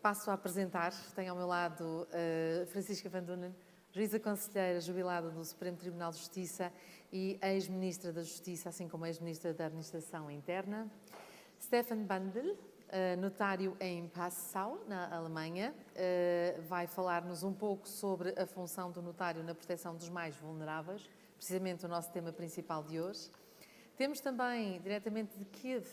Passo a apresentar, tenho ao meu lado Francisca Van Dunen, juíza conselheira jubilada do Supremo Tribunal de Justiça e ex-ministra da Justiça, assim como ex-ministra da Administração Interna. Stefan Bandel, notário em Passau, na Alemanha, vai falar-nos um pouco sobre a função do notário na proteção dos mais vulneráveis, precisamente o nosso tema principal de hoje. Temos também, diretamente de Kiev,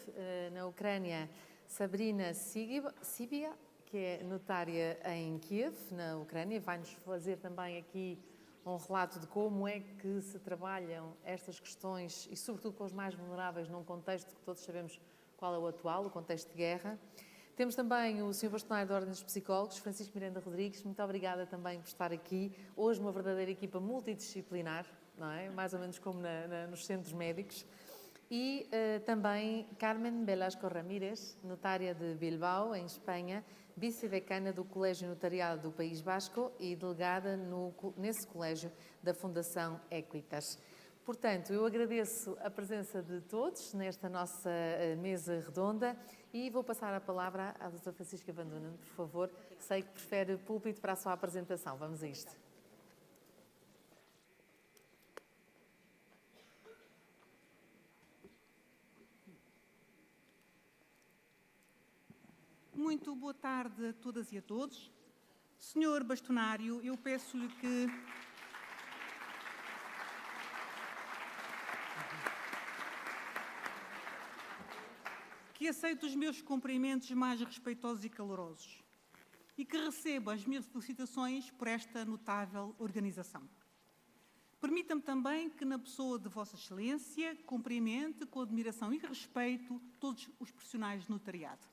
na Ucrânia, Sabrina Sibia, que é notária em Kiev, na Ucrânia. Vai-nos fazer também aqui um relato de como é que se trabalham estas questões e, sobretudo, com os mais vulneráveis num contexto que todos sabemos qual é o atual, o contexto de guerra. Temos também o Sr. Bastonário da Ordem dos Psicólogos, Francisco Miranda Rodrigues. Muito obrigada também por estar aqui. Hoje uma verdadeira equipa multidisciplinar, não é? Mais ou menos como nos centros médicos. E também Carmen Velasco Ramírez, notária de Bilbao, em Espanha, vice-decana do Colégio Notariado do País Basco e delegada nesse colégio da Fundação Equitas. Portanto, eu agradeço a presença de todos nesta nossa mesa redonda e vou passar a palavra à doutora Francisca Van Dunen, por favor. Sei que prefere púlpito para a sua apresentação. Vamos a isto. Muito boa tarde a todas e a todos. Senhor Bastonário, eu peço-lhe que aceite os meus cumprimentos mais respeitosos e calorosos e que receba as minhas felicitações por esta notável organização. Permita-me também que, na pessoa de Vossa Excelência, cumprimente com admiração e respeito todos os profissionais de notariado.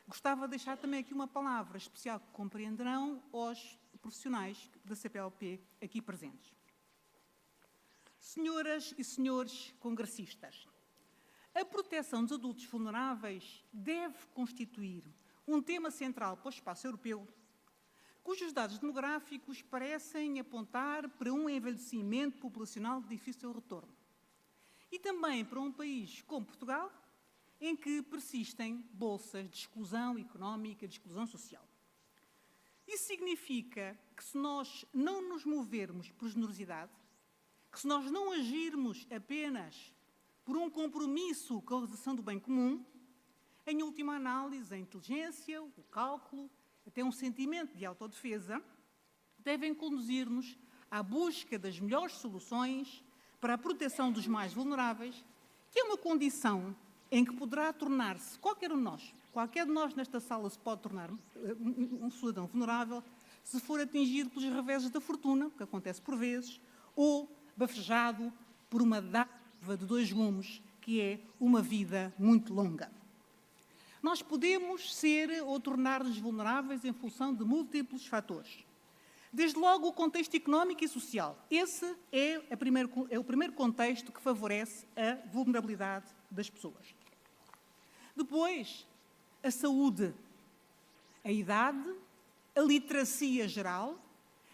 Gostava de deixar também aqui uma palavra especial que compreenderão aos profissionais da CPLP aqui presentes. Senhoras e senhores congressistas, a proteção dos adultos vulneráveis deve constituir um tema central para o espaço europeu, cujos dados demográficos parecem apontar para um envelhecimento populacional de difícil retorno. E também para um país como Portugal, em que persistem bolsas de exclusão económica, de exclusão social. Isso significa que se nós não nos movermos por generosidade, que se nós não agirmos apenas por um compromisso com a realização do bem comum, em última análise, a inteligência, o cálculo, até um sentimento de autodefesa, devem conduzir-nos à busca das melhores soluções para a proteção dos mais vulneráveis, que é uma condição em que poderá tornar-se qualquer de nós nesta sala se pode tornar um cidadão vulnerável se for atingido pelos reveses da fortuna, que acontece por vezes, ou bafejado por uma dádiva de dois gumes, que é uma vida muito longa. Nós podemos ser ou tornar-nos vulneráveis em função de múltiplos fatores. Desde logo o contexto económico e social. Esse é o primeiro contexto que favorece a vulnerabilidade das pessoas. Depois, a saúde, a idade, a literacia geral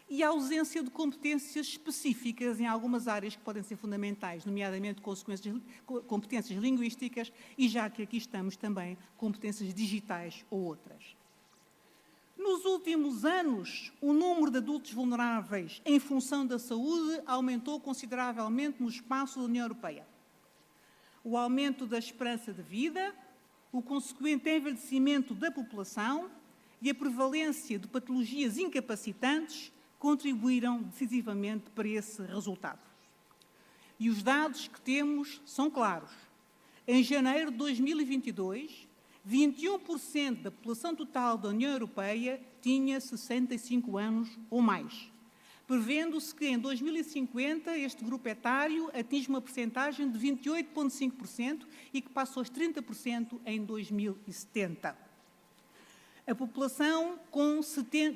e a ausência de competências específicas em algumas áreas que podem ser fundamentais, nomeadamente competências linguísticas e, já que aqui estamos também, competências digitais ou outras. Nos últimos anos, o número de adultos vulneráveis em função da saúde aumentou consideravelmente no espaço da União Europeia. O aumento da esperança de vida, o consequente envelhecimento da população e a prevalência de patologias incapacitantes contribuíram decisivamente para esse resultado. E os dados que temos são claros. Em janeiro de 2022, 21% da população total da União Europeia tinha 65 anos ou mais, prevendo-se que em 2050 este grupo etário atinja uma percentagem de 28,5% e que passe aos 30% em 2070. A população com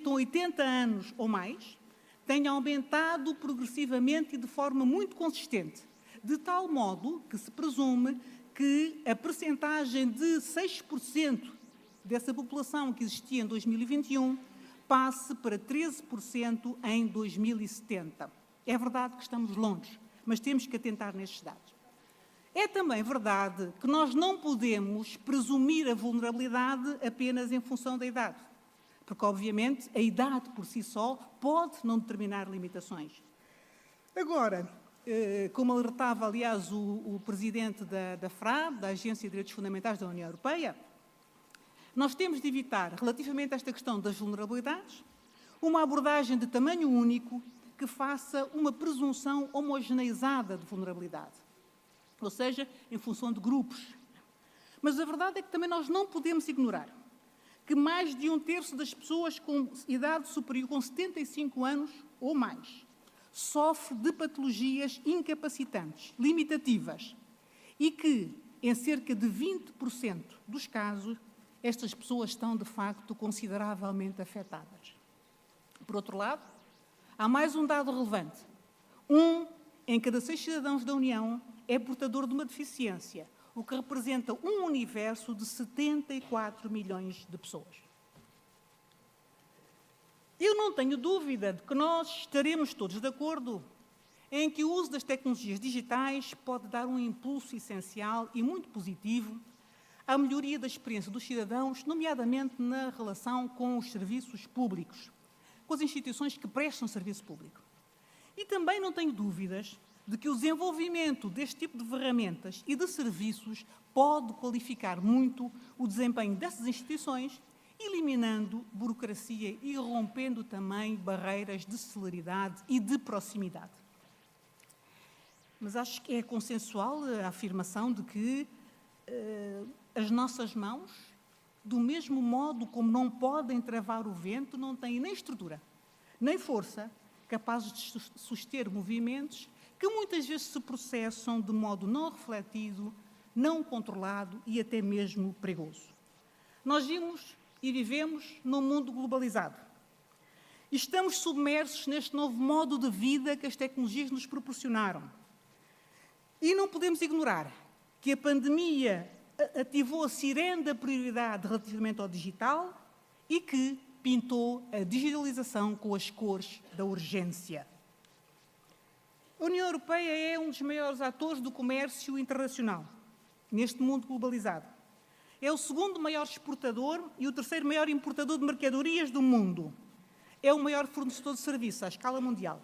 80 anos ou mais tem aumentado progressivamente e de forma muito consistente, de tal modo que se presume que a percentagem de 6% dessa população que existia em 2021 passe para 13% em 2070. É verdade que estamos longe, mas temos que atentar nestes dados. É também verdade que nós não podemos presumir a vulnerabilidade apenas em função da idade. porque, obviamente, a idade por si só pode não determinar limitações. Agora, como alertava, aliás, o presidente da FRA, da Agência de Direitos Fundamentais da União Europeia, nós temos de evitar, relativamente a esta questão das vulnerabilidades, uma abordagem de tamanho único que faça uma presunção homogeneizada de vulnerabilidade, ou seja, em função de grupos. Mas a verdade é que também nós não podemos ignorar que mais de 1/3 das pessoas com idade superior, com 75 anos ou mais, sofre de patologias incapacitantes, limitativas, e que, em cerca de 20% dos casos, estas pessoas estão, de facto, consideravelmente afetadas. Por outro lado, há mais um dado relevante. 1 em cada 6 cidadãos da União é portador de uma deficiência, o que representa um universo de 74 milhões de pessoas. Eu não tenho dúvida de que nós estaremos todos de acordo em que o uso das tecnologias digitais pode dar um impulso essencial e muito positivo à melhoria da experiência dos cidadãos, nomeadamente na relação com os serviços públicos, com as instituições que prestam serviço público. E também não tenho dúvidas de que o desenvolvimento deste tipo de ferramentas e de serviços pode qualificar muito o desempenho dessas instituições, eliminando burocracia e rompendo também barreiras de celeridade e de proximidade. Mas acho que é consensual a afirmação de que as nossas mãos, do mesmo modo como não podem travar o vento, não têm nem estrutura, nem força capazes de suster movimentos que muitas vezes se processam de modo não refletido, não controlado e até mesmo perigoso. Nós vimos e vivemos num mundo globalizado. E estamos submersos neste novo modo de vida que as tecnologias nos proporcionaram. E não podemos ignorar que a pandemia ativou a sirene da prioridade relativamente ao digital e que pintou a digitalização com as cores da urgência. A União Europeia é um dos maiores atores do comércio internacional, neste mundo globalizado. É o segundo maior exportador e o terceiro maior importador de mercadorias do mundo. É o maior fornecedor de serviços à escala mundial.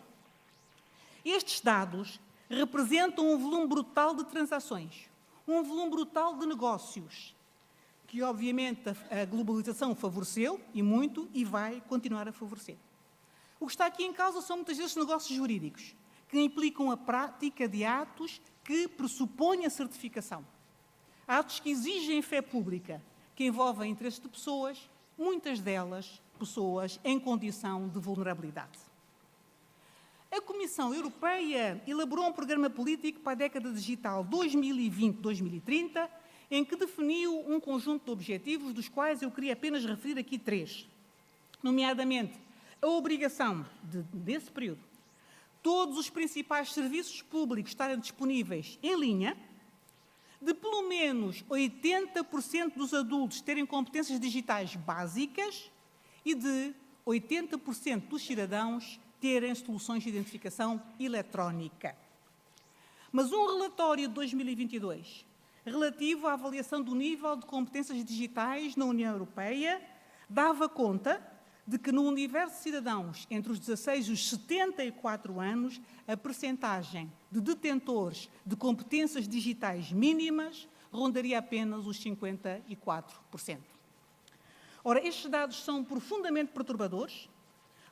Estes dados representam um volume brutal de transações, um volume brutal de negócios, que obviamente a globalização favoreceu, e muito, e vai continuar a favorecer. O que está aqui em causa são muitas vezes negócios jurídicos, que implicam a prática de atos que pressupõem a certificação. Atos que exigem fé pública, que envolvem interesses de pessoas, muitas delas pessoas em condição de vulnerabilidade. A Comissão Europeia elaborou um programa político para a década digital 2020-2030, em que definiu um conjunto de objetivos, dos quais eu queria apenas referir aqui 3. Nomeadamente, a obrigação desse período, todos os principais serviços públicos estarem disponíveis em linha, de pelo menos 80% dos adultos terem competências digitais básicas e de 80% dos cidadãos terem soluções de identificação eletrónica. Mas um relatório de 2022, relativo à avaliação do nível de competências digitais na União Europeia, dava conta de que no universo de cidadãos entre os 16 e os 74 anos, a percentagem de detentores de competências digitais mínimas rondaria apenas os 54%. Ora, estes dados são profundamente perturbadores,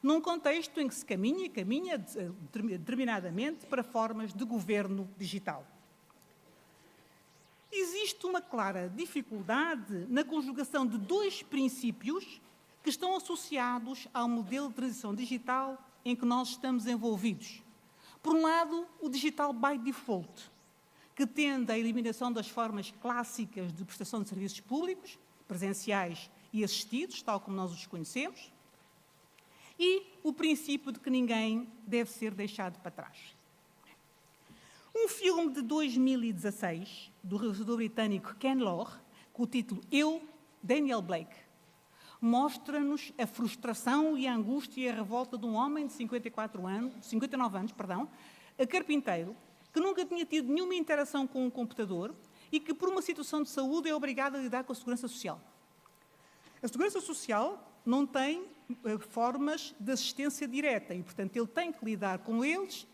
num contexto em que se caminha determinadamente para formas de governo digital. Existe uma clara dificuldade na conjugação de 2 princípios que estão associados ao modelo de transição digital em que nós estamos envolvidos. Por um lado, o digital by default, que tende à eliminação das formas clássicas de prestação de serviços públicos, presenciais e assistidos, tal como nós os conhecemos, e o princípio de que ninguém deve ser deixado para trás. Um filme de 2016, do realizador britânico Ken Loach, com o título Eu, Daniel Blake, mostra-nos a frustração e a angústia e a revolta de um homem de 59 anos, carpinteiro, que nunca tinha tido nenhuma interação com um computador e que, por uma situação de saúde, é obrigado a lidar com a Segurança Social. A Segurança Social não tem formas de assistência direta e, portanto, ele tem que lidar com eles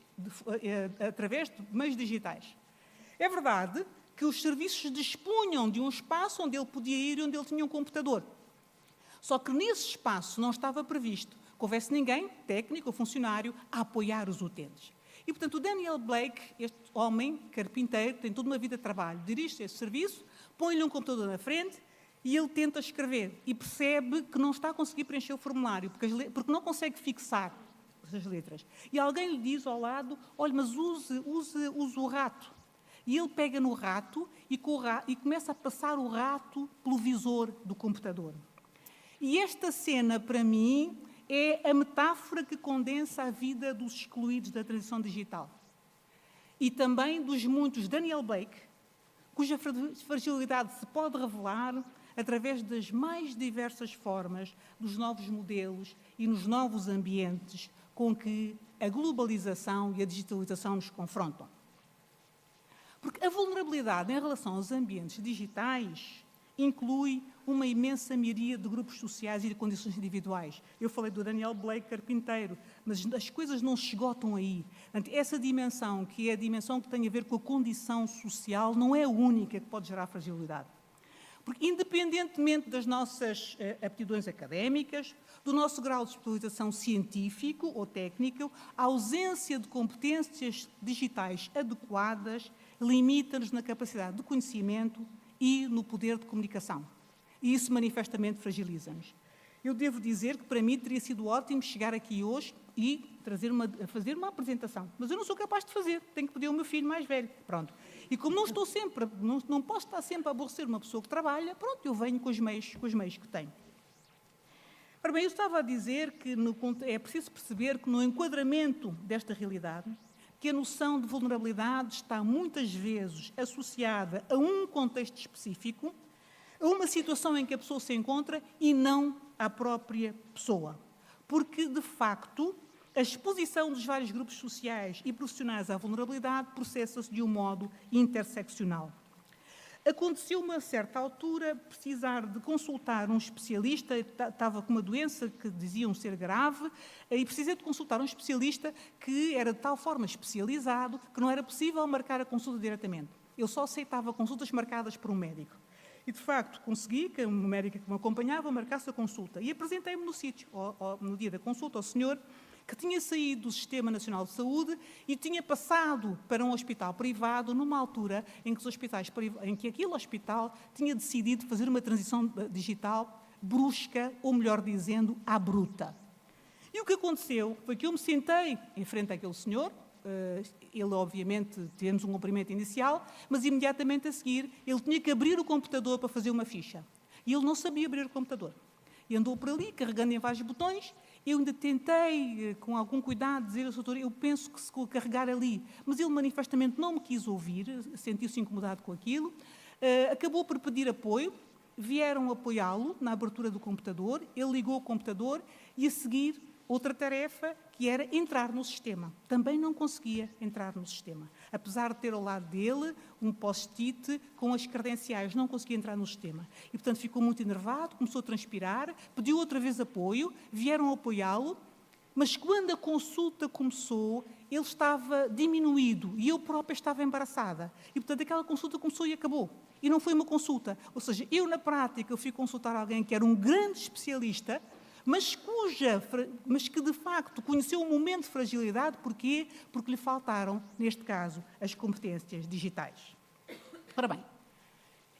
através de meios digitais. É verdade que os serviços dispunham de um espaço onde ele podia ir e onde ele tinha um computador. Só que nesse espaço não estava previsto que houvesse ninguém, técnico ou funcionário, a apoiar os utentes. E, portanto, o Daniel Blake, este homem, carpinteiro, tem toda uma vida de trabalho, dirige esse serviço, põe-lhe um computador na frente e ele tenta escrever e percebe que não está a conseguir preencher o formulário, porque não consegue fixar as letras. E alguém lhe diz ao lado, olha, mas use o rato. E ele pega no rato e começa a passar o rato pelo visor do computador. E esta cena, para mim, é a metáfora que condensa a vida dos excluídos da transição digital. E também dos muitos Daniel Blake, cuja fragilidade se pode revelar através das mais diversas formas, dos novos modelos e nos novos ambientes com que a globalização e a digitalização nos confrontam. Porque a vulnerabilidade em relação aos ambientes digitais inclui uma imensa miríade de grupos sociais e de condições individuais. Eu falei do Daniel Blake, carpinteiro, mas as coisas não se esgotam aí. Essa dimensão, que é a dimensão que tem a ver com a condição social, não é a única que pode gerar fragilidade. Porque, independentemente das nossas aptidões académicas, do nosso grau de especialização científico ou técnico, a ausência de competências digitais adequadas limita-nos na capacidade de conhecimento e no poder de comunicação. E isso manifestamente fragiliza-nos. Eu devo dizer que, para mim, teria sido ótimo chegar aqui hoje e fazer uma apresentação. Mas eu não sou capaz de fazer, tenho que pedir ao meu filho mais velho. Pronto. E como não posso estar sempre a aborrecer uma pessoa que trabalha, pronto, eu venho com os meios que tenho. Ora bem, eu estava a dizer que é preciso perceber que no enquadramento desta realidade, que a noção de vulnerabilidade está muitas vezes associada a um contexto específico, a uma situação em que a pessoa se encontra e não à própria pessoa. Porque, de facto, a exposição dos vários grupos sociais e profissionais à vulnerabilidade processa-se de um modo interseccional. Aconteceu, a uma certa altura, precisar de consultar um especialista, estava com uma doença que diziam ser grave, e precisei de consultar um especialista que era de tal forma especializado que não era possível marcar a consulta diretamente. Eu só aceitava consultas marcadas por um médico. E, de facto, consegui que uma médica que me acompanhava marcasse a consulta. E apresentei-me no sítio, no dia da consulta, ao senhor que tinha saído do Sistema Nacional de Saúde e tinha passado para um hospital privado numa altura em que aquele hospital tinha decidido fazer uma transição digital brusca, ou melhor dizendo, à bruta. E o que aconteceu foi que eu me sentei em frente àquele senhor, ele obviamente tivemos um cumprimento inicial, mas imediatamente a seguir ele tinha que abrir o computador para fazer uma ficha. E ele não sabia abrir o computador. E andou por ali, carregando em vários botões. Eu ainda tentei, com algum cuidado, dizer ao doutor, eu penso que se carregar ali, mas ele manifestamente não me quis ouvir, sentiu-se incomodado com aquilo, acabou por pedir apoio, vieram apoiá-lo na abertura do computador, ele ligou o computador e, a seguir, outra tarefa, que era entrar no sistema. Também não conseguia entrar no sistema. Apesar de ter ao lado dele um post-it com as credenciais, não conseguia entrar no sistema. E, portanto, ficou muito enervado, começou a transpirar, pediu outra vez apoio, vieram apoiá-lo, mas quando a consulta começou, ele estava diminuído e eu própria estava embaraçada. E, portanto, aquela consulta começou e acabou. E não foi uma consulta. Ou seja, eu, na prática, fui consultar alguém que era um grande especialista, mas que, de facto, conheceu um momento de fragilidade. Porquê? Porque lhe faltaram, neste caso, as competências digitais. Ora bem,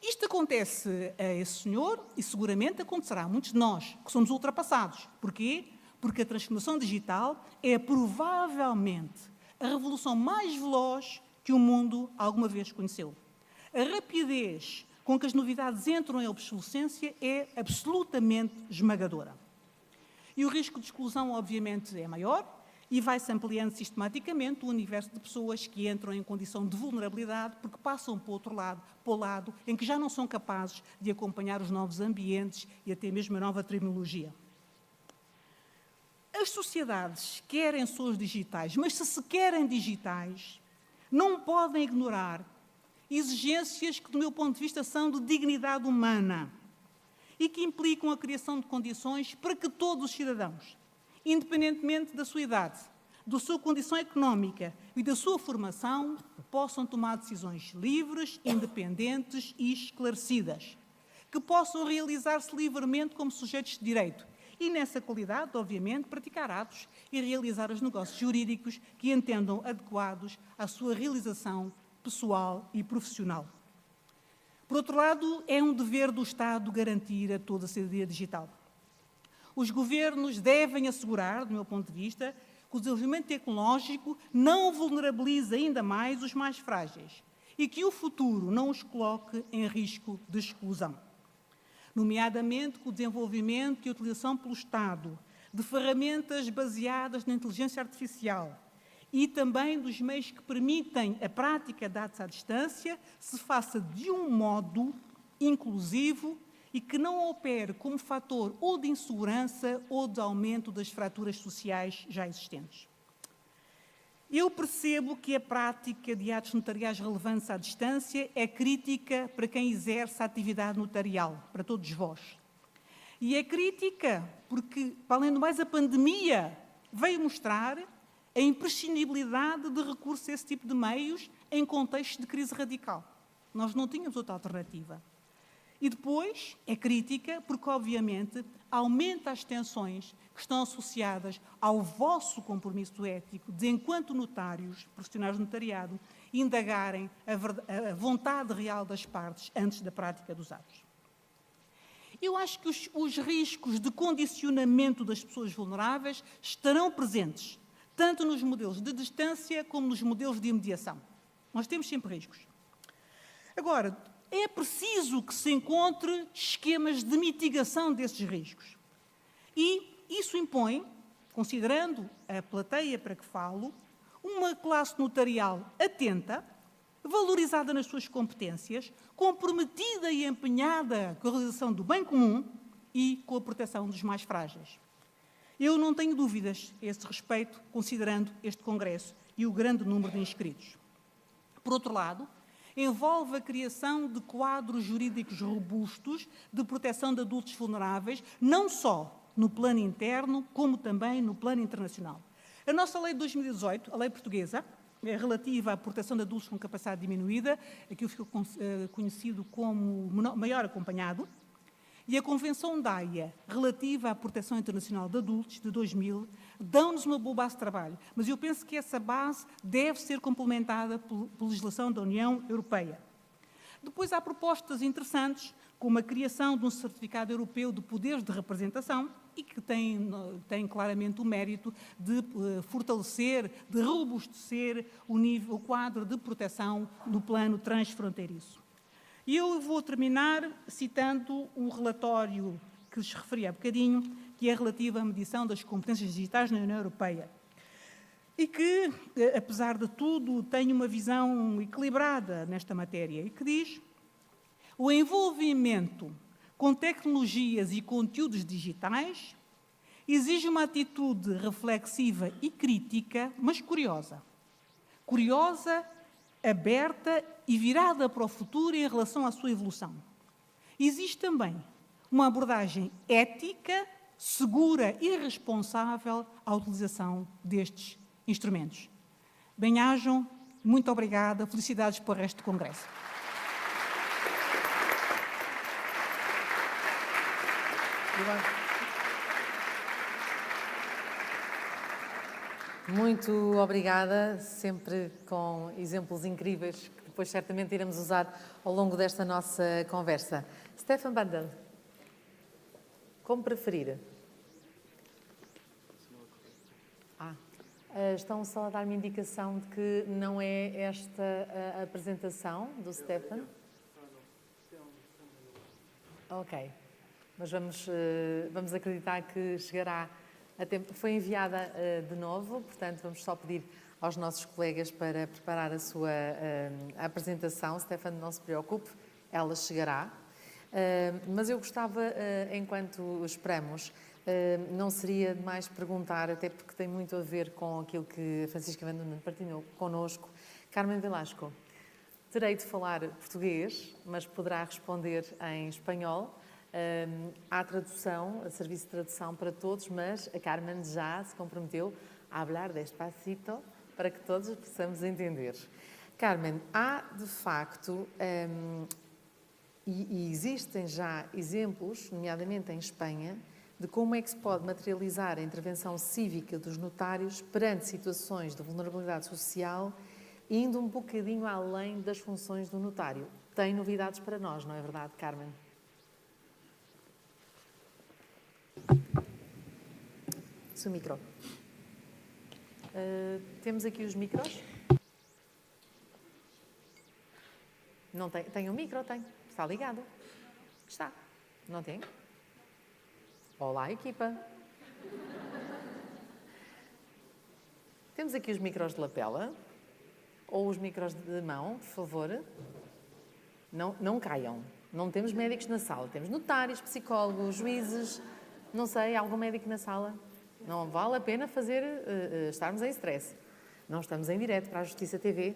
isto acontece a esse senhor e seguramente acontecerá a muitos de nós, que somos ultrapassados. Porquê? Porque a transformação digital é provavelmente a revolução mais veloz que o mundo alguma vez conheceu. A rapidez com que as novidades entram em obsolescência é absolutamente esmagadora. E o risco de exclusão, obviamente, é maior e vai-se ampliando sistematicamente o universo de pessoas que entram em condição de vulnerabilidade porque passam para o lado em que já não são capazes de acompanhar os novos ambientes e até mesmo a nova terminologia. As sociedades querem sons digitais, mas se querem digitais, não podem ignorar exigências que, do meu ponto de vista, são de dignidade humana. e que implicam a criação de condições para que todos os cidadãos, independentemente da sua idade, da sua condição económica e da sua formação, possam tomar decisões livres, independentes e esclarecidas, que possam realizar-se livremente como sujeitos de direito e, nessa qualidade, obviamente, praticar atos e realizar os negócios jurídicos que entendam adequados à sua realização pessoal e profissional. Por outro lado, é um dever do Estado garantir a toda a cidadania digital. Os governos devem assegurar, do meu ponto de vista, que o desenvolvimento tecnológico não vulnerabilize ainda mais os mais frágeis e que o futuro não os coloque em risco de exclusão. Nomeadamente com o desenvolvimento e utilização pelo Estado de ferramentas baseadas na inteligência artificial e também dos meios que permitem a prática de atos à distância, se faça de um modo inclusivo e que não opere como fator ou de insegurança ou de aumento das fraturas sociais já existentes. Eu percebo que a prática de atos notariais relevantes à distância é crítica para quem exerce a atividade notarial, para todos vós. E é crítica porque, para além do mais, a pandemia veio mostrar a imprescindibilidade de recurso a esse tipo de meios em contexto de crise radical. Nós não tínhamos outra alternativa. E depois é crítica porque, obviamente, aumenta as tensões que estão associadas ao vosso compromisso ético de, enquanto notários, profissionais de notariado, indagarem a vontade real das partes antes da prática dos atos. Eu acho que os riscos de condicionamento das pessoas vulneráveis estarão presentes, tanto nos modelos de distância como nos modelos de imediação. Nós temos sempre riscos. Agora, é preciso que se encontre esquemas de mitigação desses riscos. E isso impõe, considerando a plateia para que falo, uma classe notarial atenta, valorizada nas suas competências, comprometida e empenhada com a realização do bem comum e com a proteção dos mais frágeis. Eu não tenho dúvidas a esse respeito, considerando este Congresso e o grande número de inscritos. Por outro lado, envolve a criação de quadros jurídicos robustos de proteção de adultos vulneráveis, não só no plano interno, como também no plano internacional. A nossa lei de 2018, a lei portuguesa, relativa à proteção de adultos com capacidade diminuída, aquilo ficou conhecido como maior acompanhado, e a Convenção da Haia, relativa à proteção internacional de adultos, de 2000, dão-nos uma boa base de trabalho. Mas eu penso que essa base deve ser complementada pela legislação da União Europeia. Depois há propostas interessantes, como a criação de um certificado europeu de poderes de representação e que tem claramente o mérito de fortalecer, de robustecer o quadro de proteção no plano transfronteiriço. E eu vou terminar citando um relatório que lhes referi há bocadinho, que é relativo à medição das competências digitais na União Europeia. E que, apesar de tudo, tem uma visão equilibrada nesta matéria e que diz: o envolvimento com tecnologias e conteúdos digitais exige uma atitude reflexiva e crítica, mas curiosa. Curiosa, aberta e virada para o futuro em relação à sua evolução. Existe também uma abordagem ética, segura e responsável à utilização destes instrumentos. Bem-ajam, muito obrigada, felicidades para o resto do Congresso. Muito obrigada, sempre com exemplos incríveis que depois certamente iremos usar ao longo desta nossa conversa. Stefan Bandel, como preferir? Estão só a dar-me indicação de que não é esta a apresentação do Stefan? Ok, mas vamos acreditar que chegará a tempo. Foi enviada de novo, portanto vamos só pedir aos nossos colegas para preparar a sua apresentação. Stefan, não se preocupe, ela chegará. Mas eu gostava, enquanto esperamos, não seria demais perguntar, até porque tem muito a ver com aquilo que a Francisca Vandunen partilhou connosco. Carmen Velasco, terei de falar português, mas poderá responder em espanhol. Há tradução, serviço de tradução para todos, mas a Carmen já se comprometeu a falar despacito para que todos possamos entender. Carmen, há de facto, e existem já exemplos, nomeadamente em Espanha, de como é que se pode materializar a intervenção cívica dos notários perante situações de vulnerabilidade social, indo um bocadinho além das funções do notário. Tem novidades para nós, não é verdade, Carmen? Seu micro. Temos aqui os micros. Não tem? Tem um micro? Tem. Está ligado? Está. Não tem? Olá, equipa. Temos aqui os micros de lapela. Ou os micros de mão, por favor. Não caiam. Não temos médicos na sala. Temos notários, psicólogos, juízes. Não sei, algum médico na sala? Não vale a pena estarmos em stress. Não estamos em direto para a Justiça TV.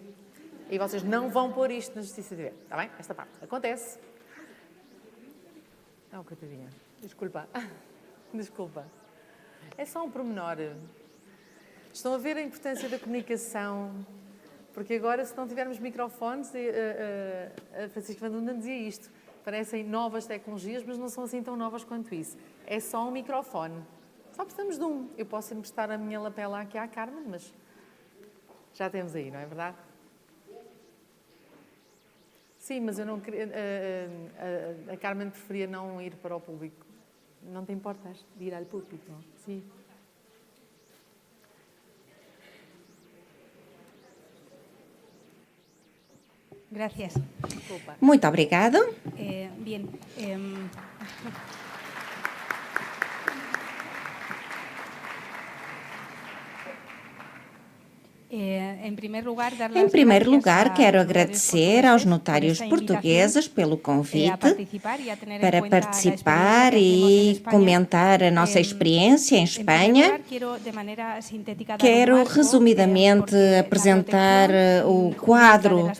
E vocês não vão pôr isto na Justiça TV. Está bem? Esta parte. Acontece. Não, coitadinha. Desculpa. Desculpa. É só um pormenor. Estão a ver a importância da comunicação? Porque agora, se não tivermos microfones, a Francisca Van Dunen dizia isto. Parecem novas tecnologias, mas não são assim tão novas quanto isso. É só um microfone. Só precisamos de um. Eu posso emprestar a minha lapela aqui à Carmen, mas já temos aí, não é verdade? Sim, mas eu não queria... A Carmen preferia não ir para o público. Não te importas de ir ao público, não? Sim. Gracias. Desculpa. Muito obrigado. Bien. Em primeiro lugar, quero agradecer aos notários portugueses pelo convite para participar e comentar a nossa experiência em Espanha. Quero resumidamente apresentar o quadro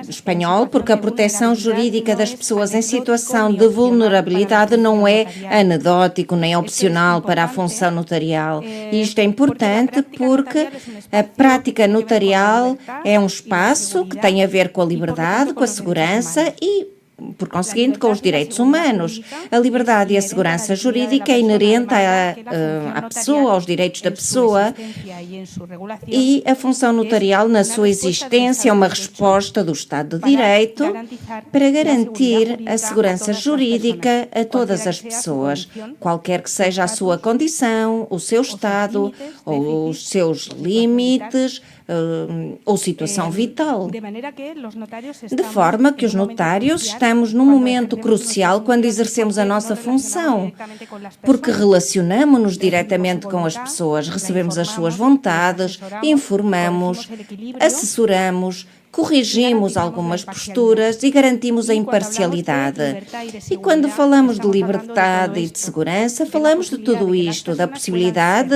espanhol, porque a proteção jurídica das pessoas em situação de vulnerabilidade não é anedótico nem opcional para a função notarial. Isto é importante porque a prática notarial é um espaço que tem a ver com a liberdade, com a segurança e, por conseguinte, com os direitos humanos. A liberdade e a segurança jurídica é inerente à pessoa, aos direitos da pessoa, e a função notarial, na sua existência, é uma resposta do Estado de Direito para garantir a segurança jurídica a todas as pessoas, qualquer que seja a sua condição, o seu estado, ou os seus limites, ou situação vital. De forma que os notários estamos num momento crucial quando exercemos a nossa função, porque relacionamos-nos diretamente com as pessoas, recebemos as suas vontades, informamos, assessoramos, corrigimos algumas posturas e garantimos a imparcialidade. E quando falamos de liberdade e de segurança, falamos de tudo isto, da possibilidade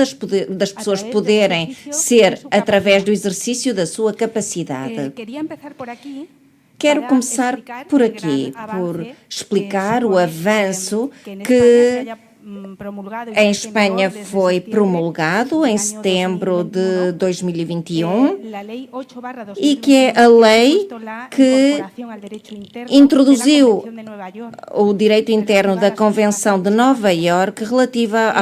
das pessoas poderem ser através do exercício da sua capacidade. Quero começar por aqui, por explicar o avanço que em Espanha foi promulgado em setembro de 2021 e que é a lei que introduziu o direito interno da Convenção de Nova Iorque relativa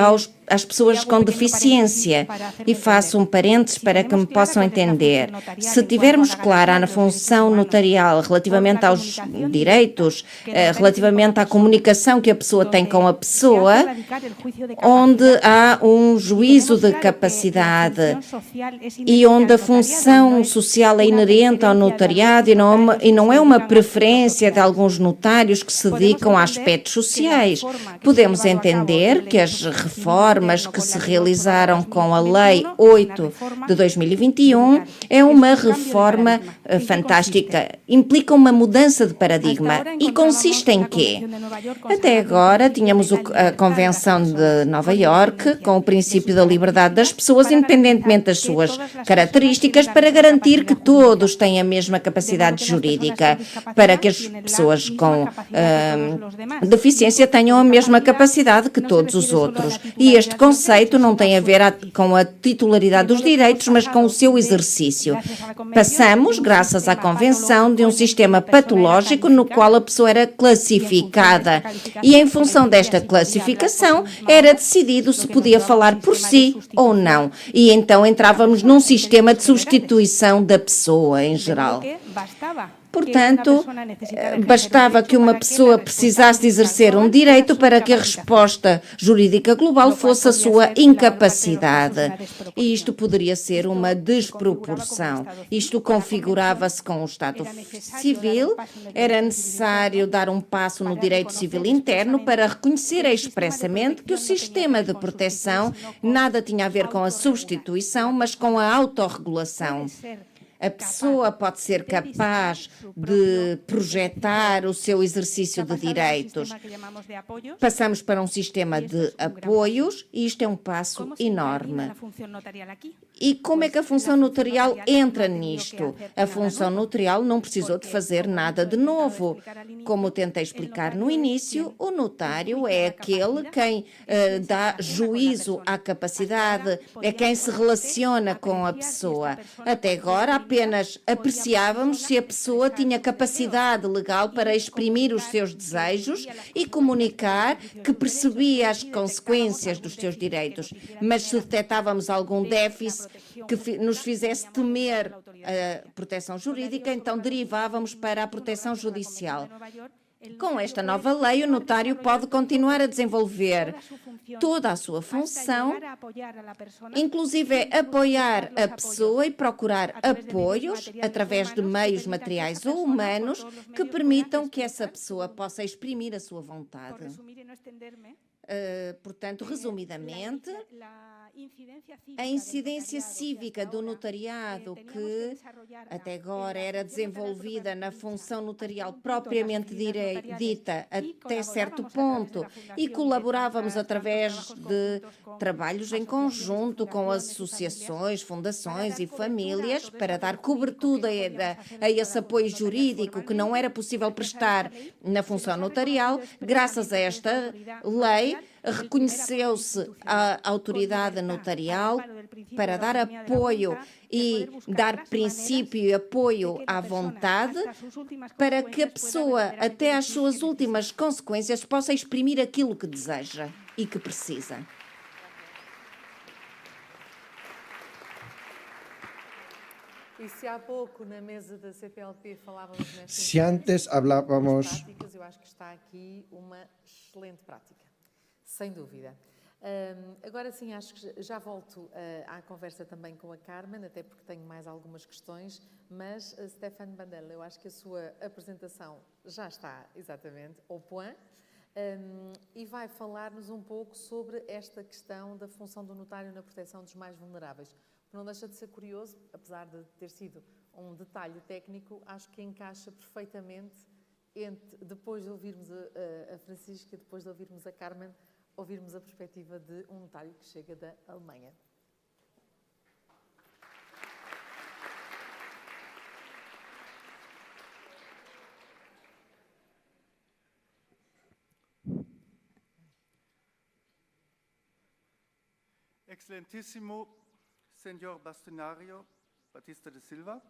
às pessoas com deficiência. E faço um parênteses para que me possam entender. Se tivermos clara a função notarial relativamente aos direitos, relativamente à comunicação que a pessoa tem com a pessoa, onde há um juízo de capacidade e onde a função social é inerente ao notariado e não é uma preferência de alguns notários que se dedicam a aspectos sociais, podemos entender que as reformas reformas que se realizaram com a Lei 8 de 2021 é uma reforma fantástica. Implica uma mudança de paradigma e consiste em quê? Até agora tínhamos a Convenção de Nova Iorque com o princípio da liberdade das pessoas, independentemente das suas características, para garantir que todos têm a mesma capacidade jurídica, para que as pessoas com deficiência tenham a mesma capacidade que todos os outros. E este conceito não tem a ver com a titularidade dos direitos, mas com o seu exercício. Passamos, graças à Convenção, de um sistema patológico no qual a pessoa era classificada e, em função desta classificação, era decidido se podia falar por si ou não. E então entrávamos num sistema de substituição da pessoa em geral. Portanto, bastava que uma pessoa precisasse de exercer um direito para que a resposta jurídica global fosse a sua incapacidade. E isto poderia ser uma desproporção. Isto configurava-se com o Estado civil. Era necessário dar um passo no direito civil interno para reconhecer expressamente que o sistema de proteção nada tinha a ver com a substituição, mas com a autorregulação. A pessoa pode ser capaz de projetar o seu exercício de direitos. Passamos para um sistema de apoios e isto é um passo enorme. E como é que a função notarial entra nisto? A função notarial não precisou de fazer nada de novo. Como tentei explicar no início, o notário é aquele quem dá juízo à capacidade, é quem se relaciona com a pessoa. Até agora, apenas apreciávamos se a pessoa tinha capacidade legal para exprimir os seus desejos e comunicar que percebia as consequências dos seus direitos. Mas se detectávamos algum déficit que nos fizesse temer a proteção jurídica, então derivávamos para a proteção judicial. Com esta nova lei, o notário pode continuar a desenvolver toda a sua função, inclusive apoiar a pessoa e procurar apoios através de meios materiais ou humanos que permitam que essa pessoa possa exprimir a sua vontade. Portanto, resumidamente, a incidência cívica do notariado, que até agora era desenvolvida na função notarial propriamente dita até certo ponto, e colaborávamos através de trabalhos em conjunto com associações, fundações e famílias para dar cobertura a esse apoio jurídico que não era possível prestar na função notarial. Graças a esta lei, reconheceu-se a autoridade notarial para dar apoio e dar princípio e apoio à vontade para que a pessoa, até às suas últimas consequências, possa exprimir aquilo que deseja e que precisa. E se há pouco na mesa da CPLP falávamos nestas Si antes hablábamos práticas, eu acho que está aqui uma excelente prática, sem dúvida. Agora sim, acho que já volto à conversa também com a Carmen, até porque tenho mais algumas questões, mas Stéphane Bandel, eu acho que a sua apresentação já está exatamente au point, e vai falar-nos um pouco sobre esta questão da função do notário na proteção dos mais vulneráveis. Não deixa de ser curioso, apesar de ter sido um detalhe técnico, acho que encaixa perfeitamente depois de ouvirmos a Francisca, depois de ouvirmos a Carmen, ouvirmos a perspectiva de um notário que chega da Alemanha. Excelentíssimo Senhor Bastonário Batista de Silva,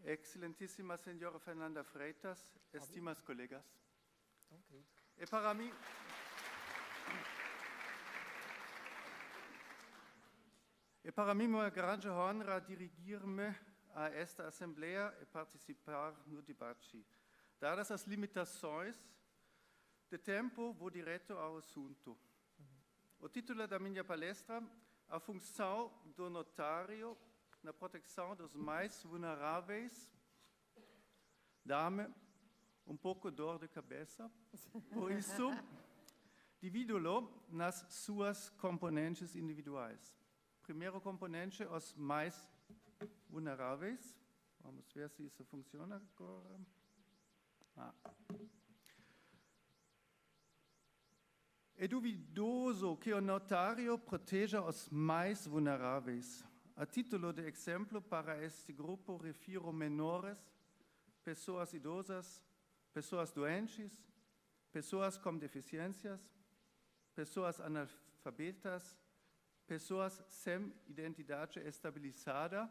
Excelentíssima Senhora Fernanda Freitas, estimados colegas, é para mim uma grande honra dirigir-me a esta Assembleia e participar no debate, dadas as limitações de tempo, vou direto ao assunto. O título da minha palestra, a função do notário na proteção dos mais vulneráveis, dá-me um pouco de dor de cabeça, por isso divido-lo nas suas componentes individuais. Primeiro componente, os mais vulneráveis. Vamos ver se isso funciona agora. É duvidoso que o notário proteja os mais vulneráveis. A título de exemplo, para este grupo, refiro menores, pessoas idosas, pessoas doentes, pessoas com deficiências, pessoas analfabetas, pessoas sem identidade estabilizada.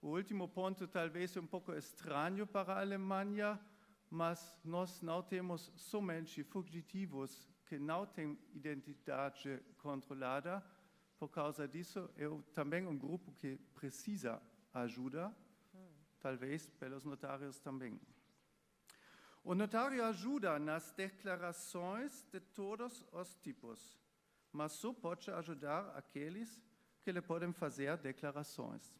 O último ponto talvez um pouco estranho para a Alemanha, mas nós não temos somente fugitivos que não têm identidade controlada. Por causa disso, é também um grupo que precisa ajuda, talvez pelos notários também. O notário ajuda nas declarações de todos os tipos, mas só pode ajudar aqueles que lhe podem fazer declarações.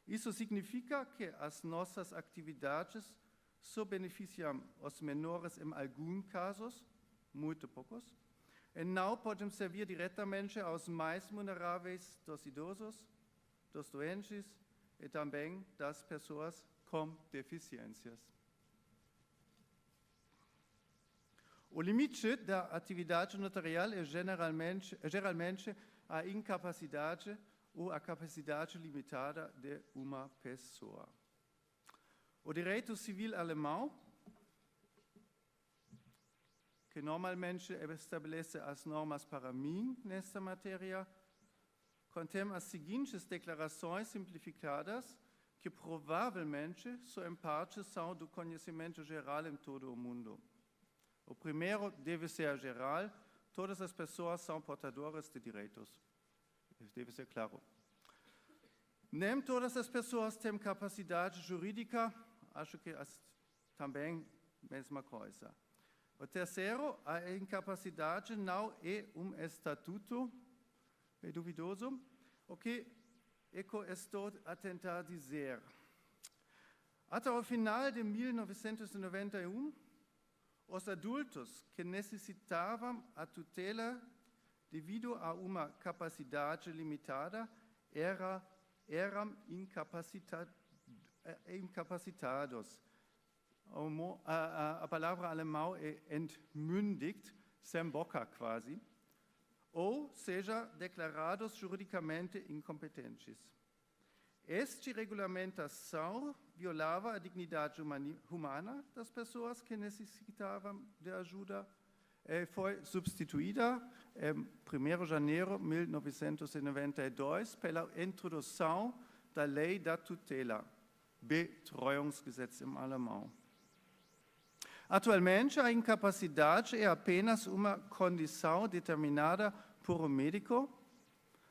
Isso significa que as nossas atividades só beneficiam os menores em alguns casos, muito poucos, e não podem servir diretamente aos mais vulneráveis dos idosos, dos doentes e também das pessoas com deficiências. O limite da atividade notarial é geralmente a incapacidade ou a capacidade limitada de uma pessoa. O direito civil alemão, que normalmente estabelece as normas para mim nesta matéria, contém as seguintes declarações simplificadas que provavelmente só em parte são do conhecimento geral em todo o mundo. O primeiro deve ser geral, todas as pessoas são portadoras de direitos. Isso deve ser claro. Nem todas as pessoas têm capacidade jurídica, acho que também a mesma coisa. O terceiro, a incapacidade não é um estatuto, é duvidoso. O que estou a tentar dizer? Até o final de 1991, os adultos que necessitavam a tutela devido a uma capacidade limitada eram incapacitados. A palavra alemã é entmündigt, sem boca quase, ou seja, declarados juridicamente incompetentes. Esta regulamentação violava a dignidade humana das pessoas que necessitavam de ajuda e foi substituída em 1º de janeiro de 1992 pela introdução da Lei da Tutela, Betreuungsgesetz em alemão. Atualmente, a incapacidade é apenas uma condição determinada por um médico.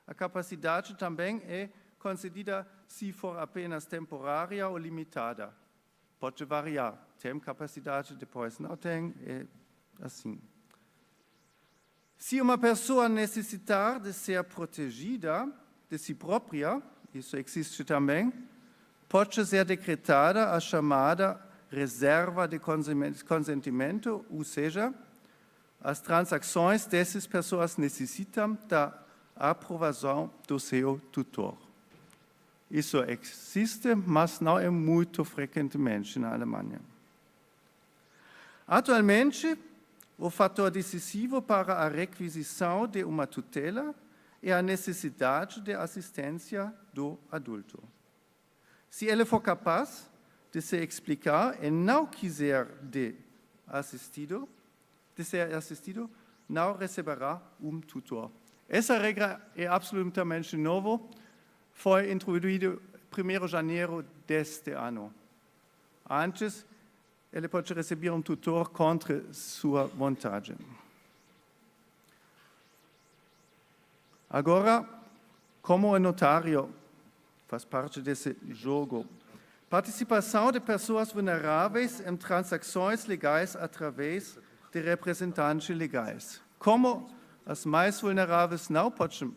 A capacidade também é concedida se for apenas temporária ou limitada. Pode variar. Tem capacidade, depois não tem, é assim. Se uma pessoa necessitar de ser protegida de si própria, isso existe também, pode ser decretada a chamada reserva de consentimento, ou seja, as transações dessas pessoas necessitam da aprovação do seu tutor. Isso existe, mas não é muito frequentemente na Alemanha. Atualmente, o fator decisivo para a requisição de uma tutela é a necessidade de assistência do adulto. Se ele for capaz de se explicar e não quiser ser assistido, não receberá um tutor. Essa regra é absolutamente nova, foi introduzida em 1º de janeiro deste ano. Antes, ele pode receber um tutor contra sua vontade. Agora, como o notário faz parte desse jogo, participação de pessoas vulneráveis em transações legais através de representantes legais. Como as mais vulneráveis não podem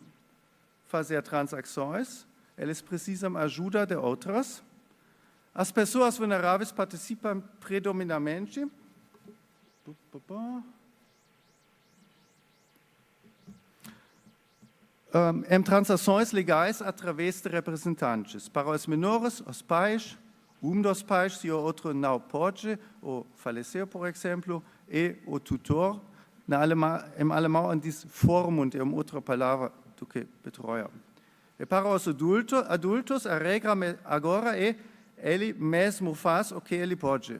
fazer transações, eles precisam de ajuda de outras. As pessoas vulneráveis participam predominantemente em transações legais através de representantes. Para os menores, os pais, dos pais, se o outro não pode, ou faleceu, por exemplo, e o tutor. Em alemão, diz Vormund, é uma outra palavra do que betreuer. E para os adultos, a regra agora é ele mesmo faz o que ele pode.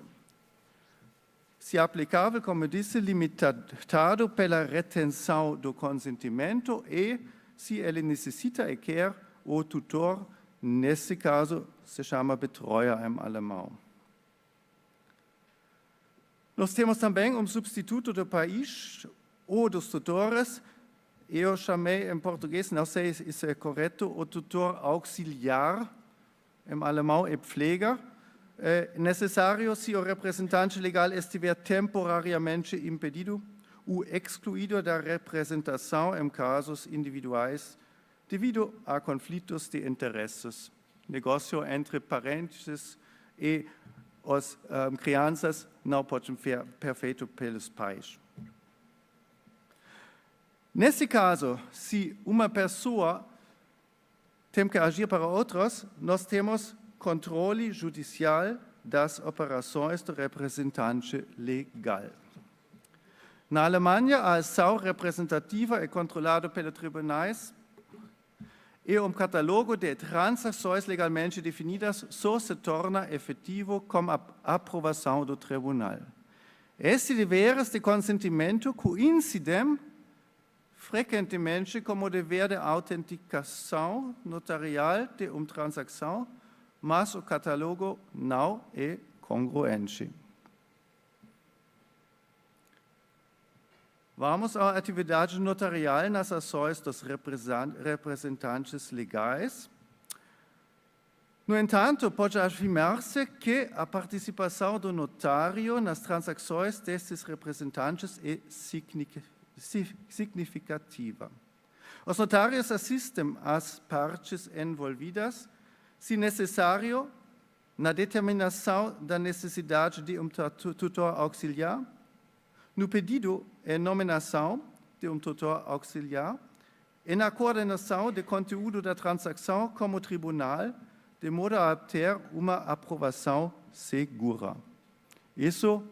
Se aplicável, como disse, limitado pela retenção do consentimento e se ele necessita e quer o tutor, nesse caso se chama betreuer em alemão. Nós temos também substituto do país ou dos tutores. Eu chamei em português, não sei se isso é correto, o tutor auxiliar, em alemão é Pfleger. É necessário se o representante legal estiver temporariamente impedido ou excluído da representação em casos individuais devido a conflitos de interesses, negócio entre parentes e as crianças não podem ser perfeito pelos pais. Nesse caso, se uma pessoa tem que agir para outros, nós temos controle judicial das operações do representante legal. Na Alemanha, a ação representativa é controlada pelos tribunais e catálogo de transações legalmente definidas só se torna efetivo com a aprovação do tribunal. Estes deveres de consentimento coincidem frequentemente com o dever de autenticação notarial de uma transação, mas o catálogo não é congruente. Vamos à atividade notarial nas ações dos representantes legais. No entanto, pode afirmar-se que a participação do notário nas transações destes representantes é significativa. Os notários assistem as partes envolvidas, se necessário, na determinação da necessidade de tutor auxiliar, no pedido e nomeação de tutor auxiliar e na coordenação do conteúdo da transação como tribunal, de modo a obter uma aprovação segura. Isso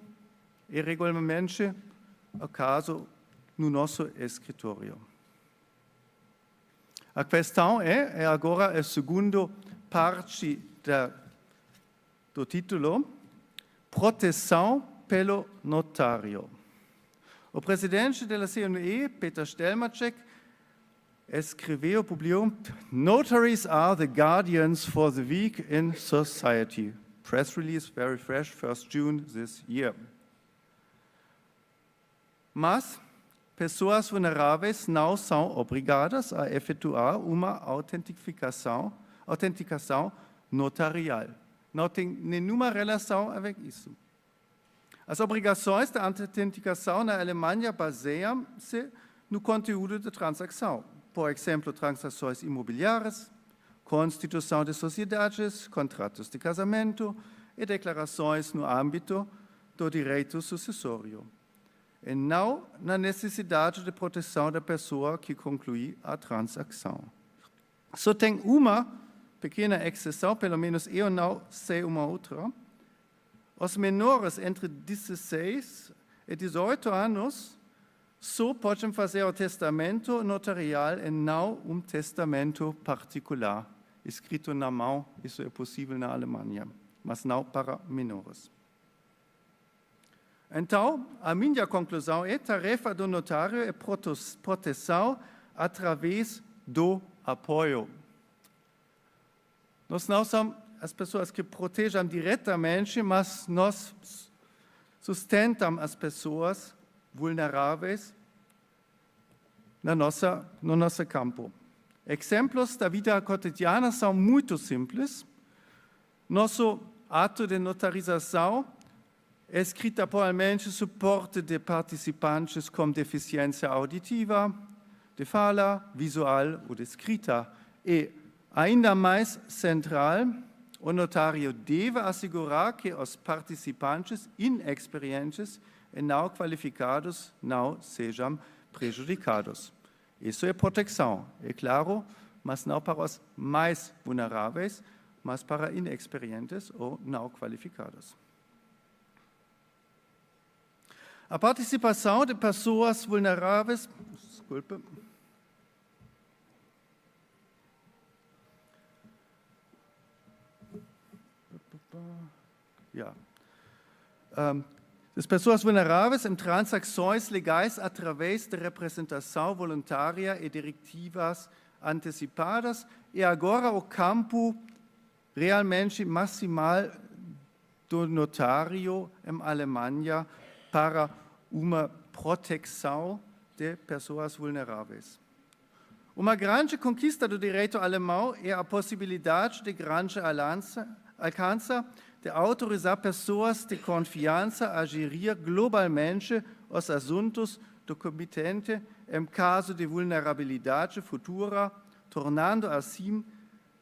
é regularmente o caso no nosso escritório. A questão é agora a segunda parte do título, proteção pelo notário. O presidente da CNE, Peter Stelmacek, publicou Notaries are the guardians for the weak in society. Press release, very fresh, 1st June this year. Mas pessoas vulneráveis não são obrigadas a efetuar uma autenticação notarial. Não tem nenhuma relação com isso. As obrigações da autenticação na Alemanha baseiam-se no conteúdo da transação. Por exemplo, transações imobiliárias, constituição de sociedades, contratos de casamento e declarações no âmbito do direito sucessório. E não na necessidade de proteção da pessoa que conclui a transação. Só tem uma pequena exceção, pelo menos eu não sei uma outra. Os menores entre 16 e 18 anos só podem fazer o testamento notarial e não testamento particular. Escrito na mão, isso é possível na Alemanha, mas não para menores. Então, a minha conclusão é: a tarefa do notário é proteção através do apoio. Nós não somos as pessoas que protegem diretamente, mas nós sustentamos as pessoas vulneráveis no nosso campo. Exemplos da vida cotidiana são muito simples. Nosso ato de notarização é escrito atualmente suporte de participantes com deficiência auditiva, de fala, visual ou de escrita. E, ainda mais central, o notário deve assegurar que os participantes inexperientes e não qualificados não sejam prejudicados. Isso é proteção, é claro, mas não para os mais vulneráveis, mas para inexperientes ou não qualificados. A participação de pessoas vulneráveis, desculpe, das pessoas vulneráveis em transações legais através de representação voluntária e diretivas antecipadas e agora o campo realmente maximal do notário em Alemanha para uma proteção de pessoas vulneráveis. Uma grande conquista do direito alemão é a possibilidade de grande alcance de autorizar pessoas de confiança a gerir globalmente os assuntos do comitente em caso de vulnerabilidade futura, tornando assim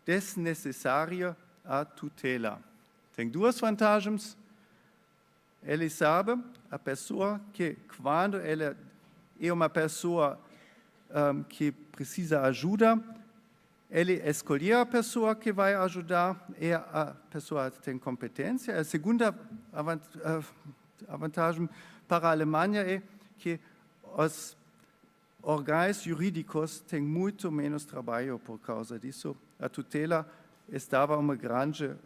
desnecessária a tutela. Tem duas vantagens. Ele sabe, a pessoa que, quando ela é uma pessoa que precisa ajuda, ele escolhe a pessoa que vai ajudar e a pessoa tem competência. A segunda vantagem para a Alemanha é que os órgãos jurídicos têm muito menos trabalho por causa disso. A tutela estava um grande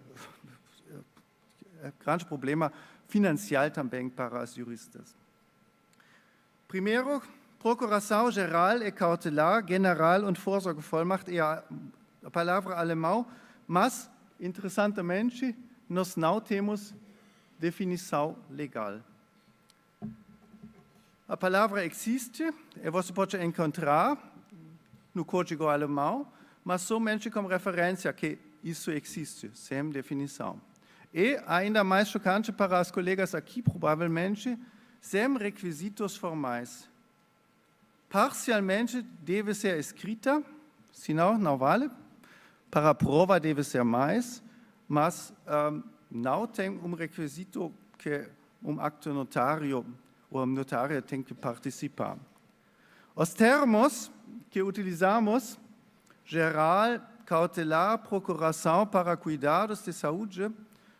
problema financeiro também para os juristas. Primeiro, procuração geral e cautelar, general und Vorsorgevollmacht é a palavra alemã, mas, interessantemente, nós não temos definição legal. A palavra existe e você pode encontrar no código alemão, mas somente como referência que isso existe, sem definição. E, ainda mais chocante para os colegas aqui, provavelmente, sem requisitos formais. Parcialmente deve ser escrita, senão não vale. Para a prova deve ser mais, mas não tem requisito que acto notário ou notário tem que participar. Os termos que utilizamos, geral, cautelar, procuração para cuidados de saúde,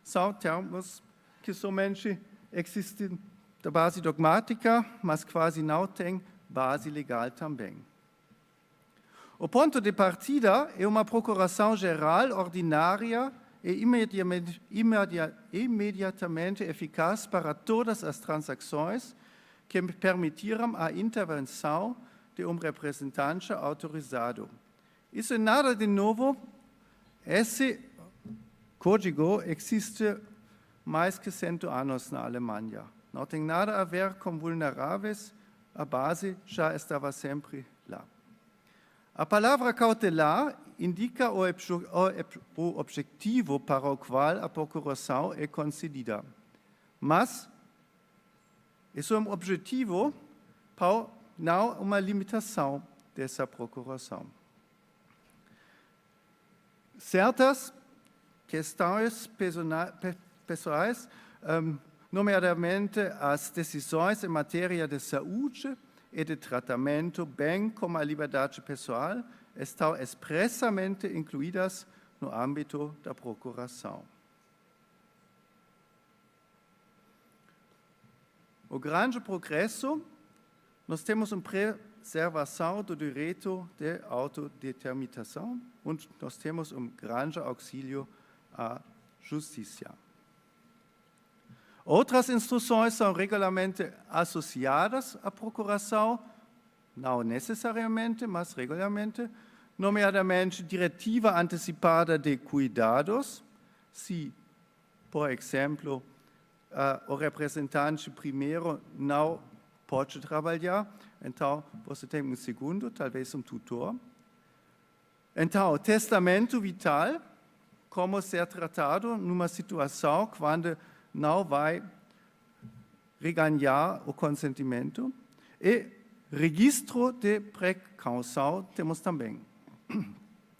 são termos que somente existem da base dogmática, mas quase não têm base legal também. O ponto de partida é uma procuração geral ordinária e imediatamente eficaz para todas as transações que permitiram a intervenção de representante autorizado. Isso é nada de novo. Esse código existe mais que 100 anos na Alemanha. Não tem nada a ver com vulneráveis, a base já estava sempre lá. A palavra cautelar indica o objetivo para o qual a procuração é concedida. Mas isso é um objetivo, não uma limitação dessa procuração. Certas questões pessoais, nomeadamente as decisões em matéria de saúde e de tratamento, bem como a liberdade pessoal, estão expressamente incluídas no âmbito da procuração. O grande progresso, nós temos uma preservação do direito de autodeterminação e nós temos grande auxílio à justiça. Outras instruções são regularmente associadas à procuração, não necessariamente, mas regularmente, nomeadamente diretiva antecipada de cuidados, se, por exemplo, o representante primeiro não pode trabalhar, então você tem um segundo, talvez um tutor. Então, testamento vital, como ser tratado numa situação quando não vai reganhar o consentimento. E registro de precaução temos também.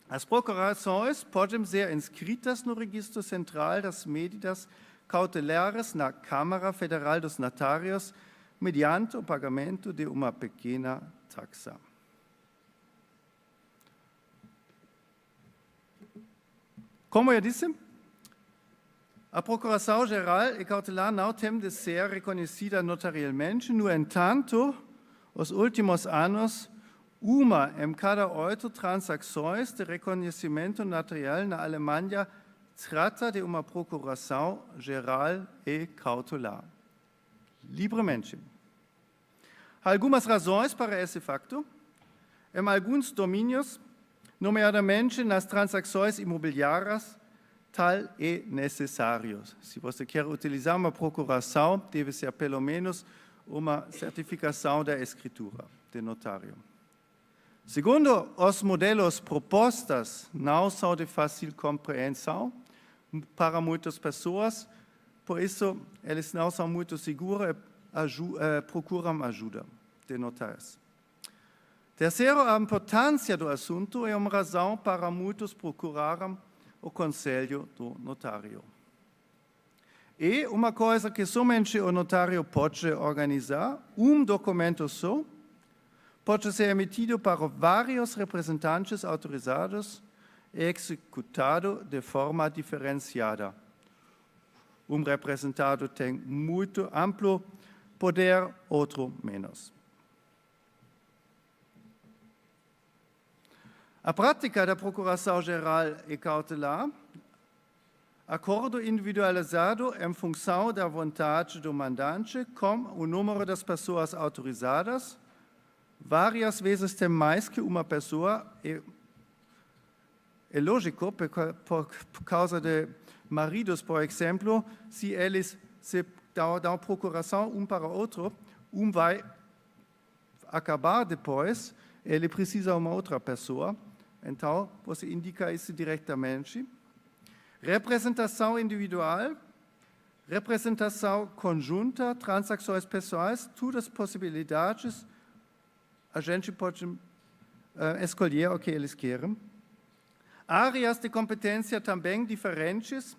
As procurações podem ser inscritas no registro central das medidas cautelares na Câmara Federal dos Notários mediante o pagamento de uma pequena taxa. Como eu disse, a Procuração-Geral e Cautelar não tem de ser reconhecida notarialmente, no entanto, os últimos anos, uma em cada 8 transações de reconhecimento notarial na Alemanha trata de uma Procuração-Geral e Cautelar. Livremente. Há algumas razões para esse facto. Em alguns domínios, nomeadamente nas transações imobiliárias, tal é necessário. Se você quer utilizar uma procuração, deve ser pelo menos uma certificação da escritura de notário. Segundo, os modelos propostos não são de fácil compreensão para muitas pessoas, por isso eles não são muito seguros e procuram ajuda de notários. Terceiro, a importância do assunto é uma razão para muitos procurarem o conselho do notário. E uma coisa que somente o notário pode organizar, documento só, pode ser emitido para vários representantes autorizados e executado de forma diferenciada. Representado tem muito amplo poder, outro menos. A prática da Procuração-Geral e Cautelar, acordo individualizado em função da vontade do mandante com o número das pessoas autorizadas, várias vezes tem mais que uma pessoa, é lógico, por causa de maridos, por exemplo, se eles se dão procuração para o outro, vai acabar depois, ele precisa de uma outra pessoa, então você indica isso diretamente. Representação individual, representação conjunta, transações pessoais, todas as possibilidades, a gente pode escolher o que eles querem. Áreas de competência também diferentes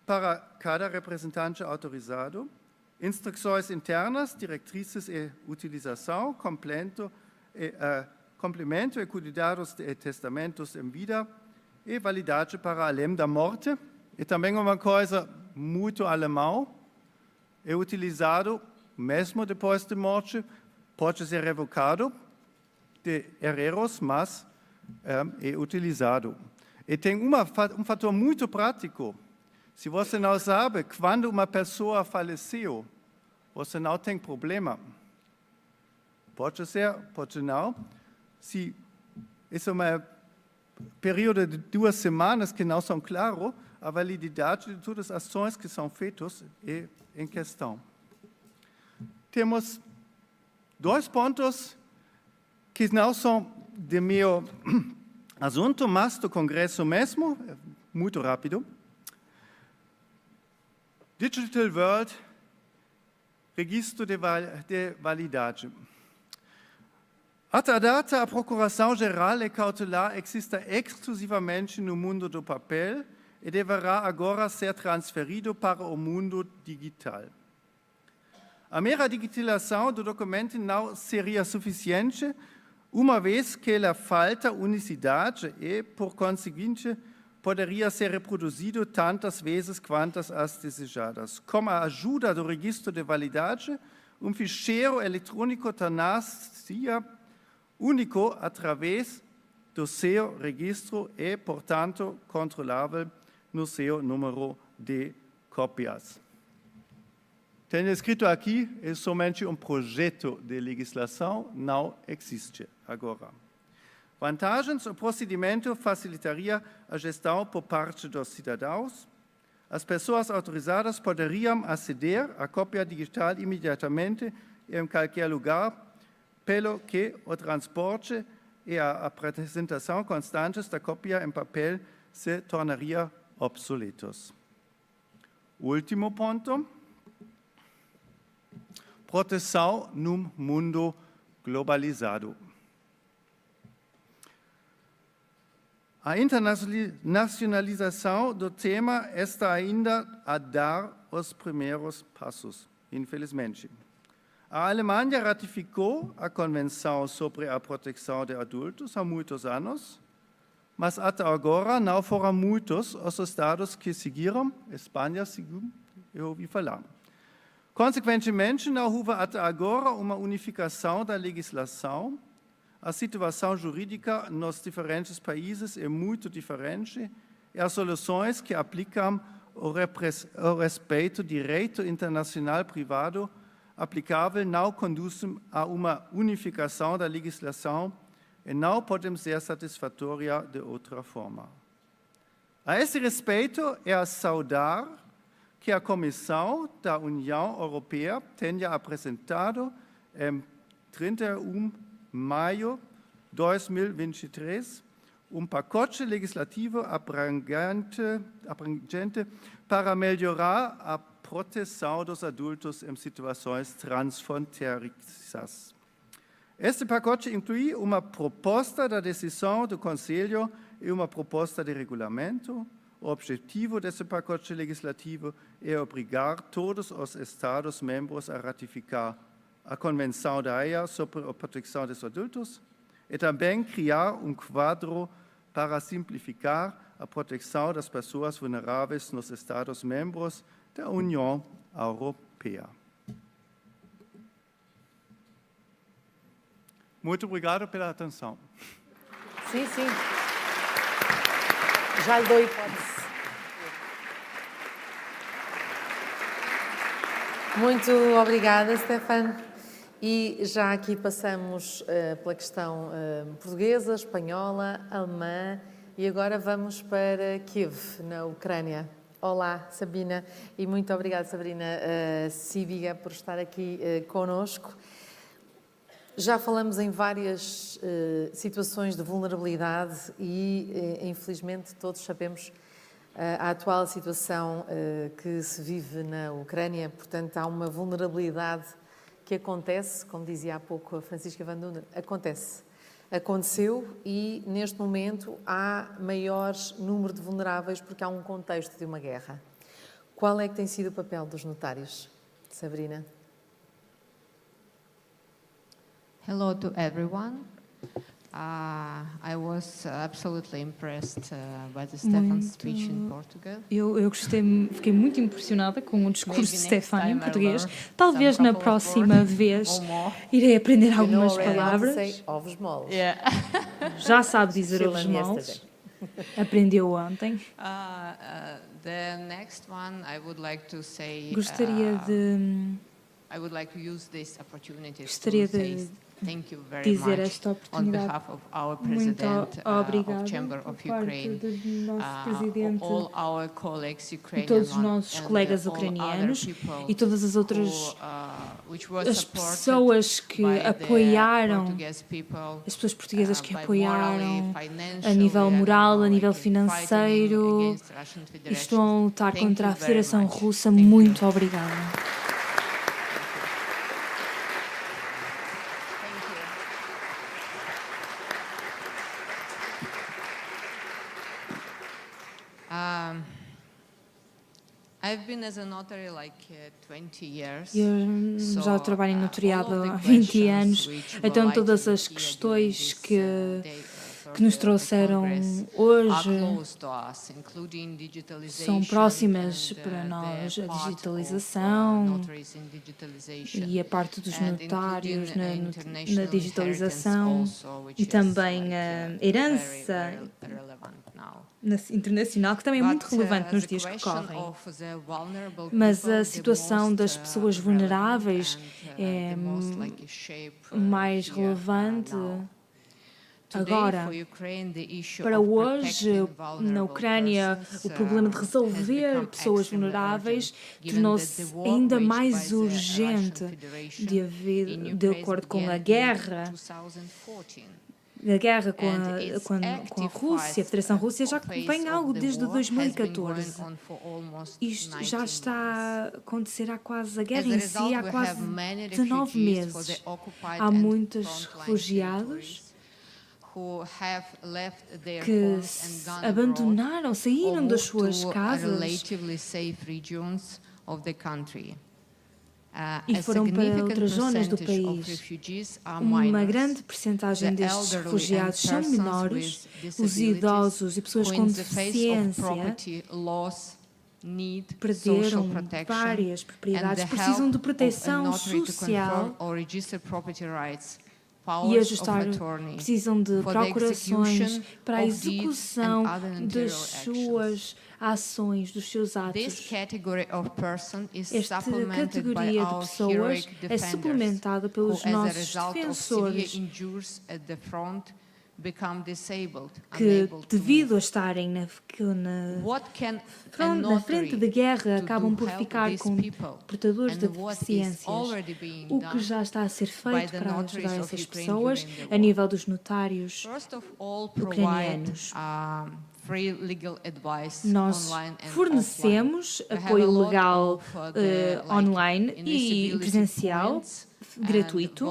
para cada representante autorizado. Instruções internas, diretrizes e utilização, complemento e cuidados e testamentos em vida e validade para além da morte. E também uma coisa muito alemã, é utilizado mesmo depois da morte, pode ser revocado de herderos, mas é utilizado. E tem um fator muito prático. Se você não sabe quando uma pessoa faleceu, você não tem problema. Pode ser, pode não. Se esse é um período de 2 semanas que não são claros, a validade de todas as ações que são feitas é em questão. Temos 2 pontos que não são de meu assunto, mas do Congresso mesmo, muito rápido. Digital World, registro de validade. Até a data, a Procuração-Geral e Cautelar existe exclusivamente no mundo do papel e deverá agora ser transferido para o mundo digital. A mera digitalização do documento não seria suficiente, uma vez que ela falta unicidade e, por conseguinte, poderia ser reproduzido tantas vezes quantas as desejadas. Com a ajuda do registro de validade, ficheiro eletrônico tornar-se único através do seu registro e, portanto, controlável no seu número de cópias. Tenho escrito aqui, é somente um projeto de legislação, não existe agora. Vantagens: o procedimento facilitaria a gestão por parte dos cidadãos. As pessoas autorizadas poderiam aceder à cópia digital imediatamente em qualquer lugar, pelo que o transporte e a apresentação constantes da cópia em papel se tornariam obsoletos. Último ponto: proteção num mundo globalizado. A internacionalização do tema está ainda a dar os primeiros passos, infelizmente. A Alemanha ratificou a Convenção sobre a Proteção de Adultos há muitos anos, mas até agora não foram muitos os estados que seguiram, Espanha seguiu, eu ouvi falar. Consequentemente, não houve até agora uma unificação da legislação. A situação jurídica nos diferentes países é muito diferente e as soluções que aplicam o respeito do direito internacional privado aplicável não conduzem a uma unificação da legislação e não podem ser satisfatórias de outra forma. A esse respeito, é a saudar que a Comissão da União Europeia tenha apresentado em 31 de maio de 2023 pacote legislativo abrangente para melhorar a proteção dos adultos em situações transfronteiriças. Este pacote inclui uma proposta da decisão do Conselho e uma proposta de regulamento. O objetivo desse pacote legislativo é obrigar todos os Estados-membros a ratificar a Convenção da Haia sobre a proteção dos adultos e também criar quadro para simplificar a proteção das pessoas vulneráveis nos Estados-membros da União Europeia. Muito obrigado pela atenção. Sim, sim. Já lhe dou hipótese. Muito obrigada, Stefan. E já aqui passamos pela questão portuguesa, espanhola, alemã e agora vamos para Kiev, na Ucrânia. Olá, Sabina, e muito obrigada, Sabrina Cíviga, por estar aqui conosco. Já falamos em várias situações de vulnerabilidade e, infelizmente, todos sabemos a atual situação que se vive na Ucrânia. Portanto, há uma vulnerabilidade que acontece, como dizia há pouco a Francisca Van Dunen, aconteceu e, neste momento, há maior número de vulneráveis porque há um contexto de uma guerra. Qual é que tem sido o papel dos notários, Sabrina? Hello to everyone. I was absolutely impressed by the Stefan's speech in Portugal. Eu fiquei muito impressionada com o discurso de Stefan em português. Talvez na próxima vez irei aprender algumas palavras. Ovos moles. Já sabe dizer ovos moles. Aprendeu ontem. The next one I would like to say. Gostaria de dizer esta oportunidade. Muito obrigada por parte do nosso presidente e todos os nossos colegas ucranianos e todas as outras as pessoas que apoiaram, as pessoas portuguesas que apoiaram a nível moral, a nível financeiro e estão a lutar contra a Federação Russa. Muito obrigada. Eu já trabalho em notariado há 20 anos, então todas as questões que nos trouxeram hoje são próximas para nós, a digitalização e a parte dos notários na digitalização e também a herança internacional, que também é muito relevante nos dias que correm. Mas a situação das pessoas vulneráveis é mais relevante agora. Para hoje, na Ucrânia, o problema de resolver pessoas vulneráveis tornou-se ainda mais urgente de acordo com a guerra. A guerra com a Rússia, a Federação Russa, já vem algo desde 2014. Isto já está a acontecer há quase, a guerra em si, há quase 19 meses. Há muitos refugiados que abandonaram, saíram das suas casas e foram para outras zonas do país. Uma grande percentagem destes refugiados são menores, os idosos e pessoas com deficiência perderam várias propriedades, precisam de proteção social e ajustar, precisam de procurações para a execução das suas ações, dos seus atos. Esta categoria de pessoas é suplementada pelos nossos defensores que, devido a estarem na frente de guerra, acabam por ficar com portadores de deficiências. O que já está a ser feito para ajudar essas pessoas a nível dos notários ucranianos? Nós fornecemos apoio legal online e presencial, gratuito,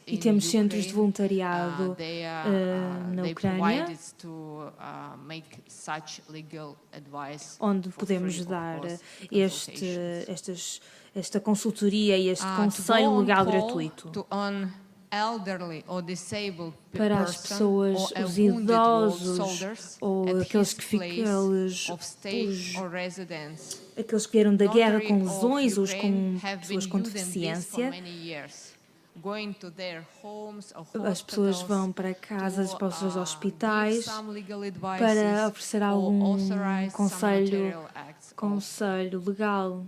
e temos centros de voluntariado na Ucrânia, onde podemos dar esta consultoria e este conselho legal gratuito. Para as pessoas, os idosos ou aqueles que vieram da guerra com lesões ou com pessoas com deficiência, as pessoas vão para casas, para os seus hospitais para oferecer algum conselho legal.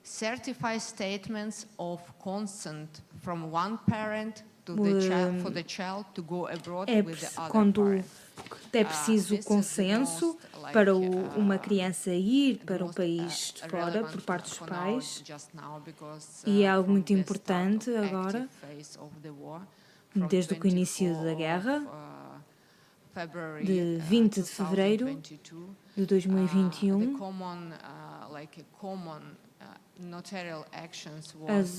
Certify statements of consent from one parent for the child to go abroad with the other parent. É preciso consenso para uma criança ir para um país de fora por parte dos pais, e é algo muito importante agora, desde o início da guerra, de 20 de fevereiro de 2021,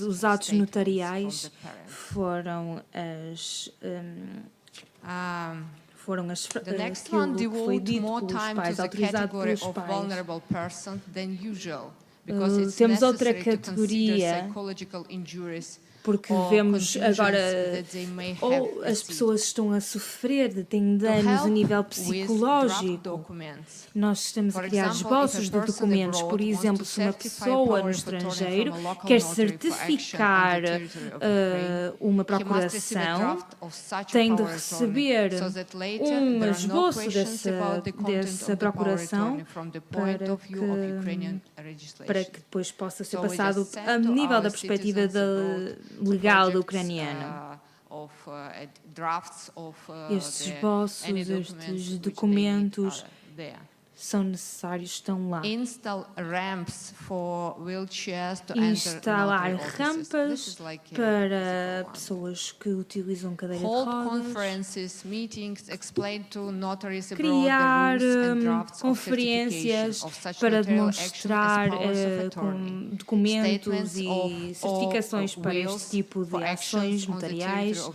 os atos notariais foram aquilo que foi dito pelos pais, autorizado pelos pais. Temos outra categoria, porque vemos agora ou as pessoas estão a sofrer, têm danos a nível psicológico. Nós estamos a criar esboços de documentos. Por exemplo, se uma pessoa no estrangeiro quer certificar uma procuração, tem de receber um esboço dessa procuração para que depois possa ser passado a nível da perspectiva legal do ucraniano. Estes esboços, estes documentos são necessários, estão lá. Instalar rampas para pessoas que utilizam cadeira de rodas. Criar conferências para demonstrar documentos e certificações para este tipo de ações notariais.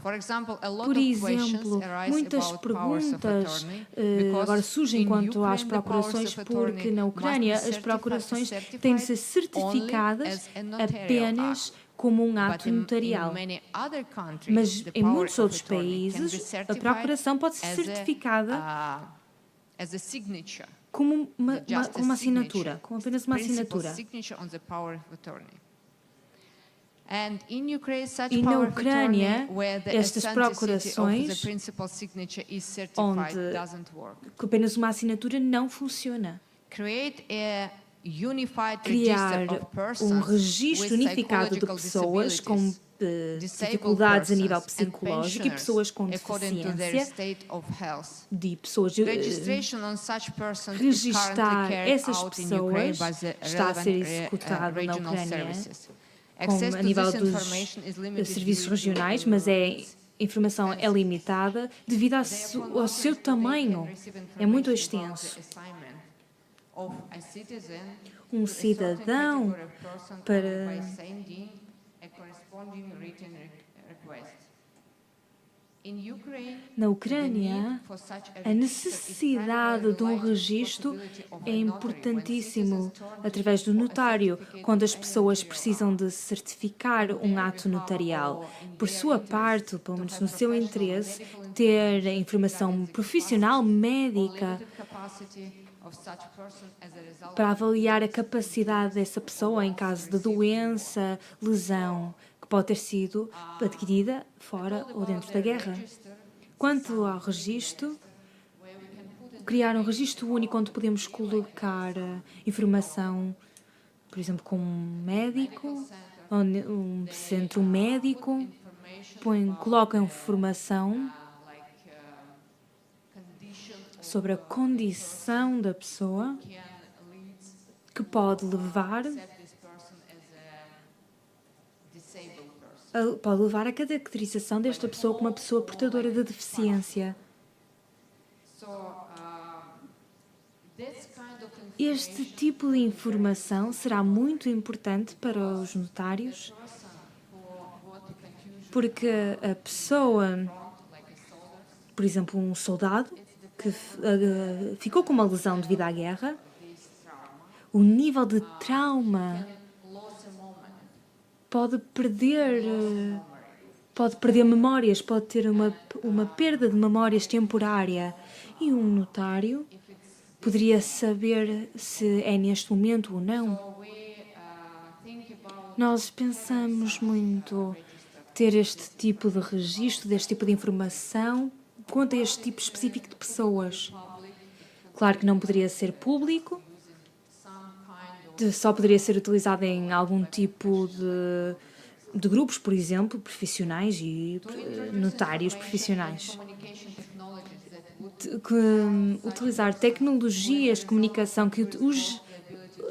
Por exemplo, muitas perguntas agora surgem quanto às procurações, porque na Ucrânia as procurações têm de ser certificadas apenas como um ato notarial. Mas em muitos outros países a procuração pode ser certificada como uma assinatura, como apenas uma assinatura. E na Ucrânia, estas procurações, onde apenas uma assinatura não funciona. Criar um registro unificado de pessoas com dificuldades a nível psicológico e pessoas com deficiência, de pessoas registrar essas pessoas está a ser executado na Ucrânia a nível dos serviços regionais, mas a informação é limitada devido ao seu tamanho, é muito extenso. Um cidadão Na Ucrânia, a necessidade de um registro é importantíssimo através do notário, quando as pessoas precisam de certificar um ato notarial. Por sua parte, pelo menos no seu interesse, ter a informação profissional médica para avaliar a capacidade dessa pessoa em caso de doença, lesão, que pode ter sido adquirida fora ou dentro da guerra. Quanto ao registro, criar um registro único onde podemos colocar informação, por exemplo, com um médico, um centro médico, coloca informação sobre a condição da pessoa que pode levar à caracterização desta pessoa como uma pessoa portadora de deficiência. Este tipo de informação será muito importante para os notários, porque a pessoa, por exemplo, um soldado que ficou com uma lesão devido à guerra, o nível de trauma pode perder memórias, pode ter uma perda de memórias temporária, e um notário poderia saber se é neste momento ou não. Nós pensamos muito ter este tipo de registro, deste tipo de informação quanto a este tipo específico de pessoas. Claro que não poderia ser público, só poderia ser utilizado em algum tipo de grupos, por exemplo, profissionais e notários profissionais. Utilizar tecnologias de comunicação que os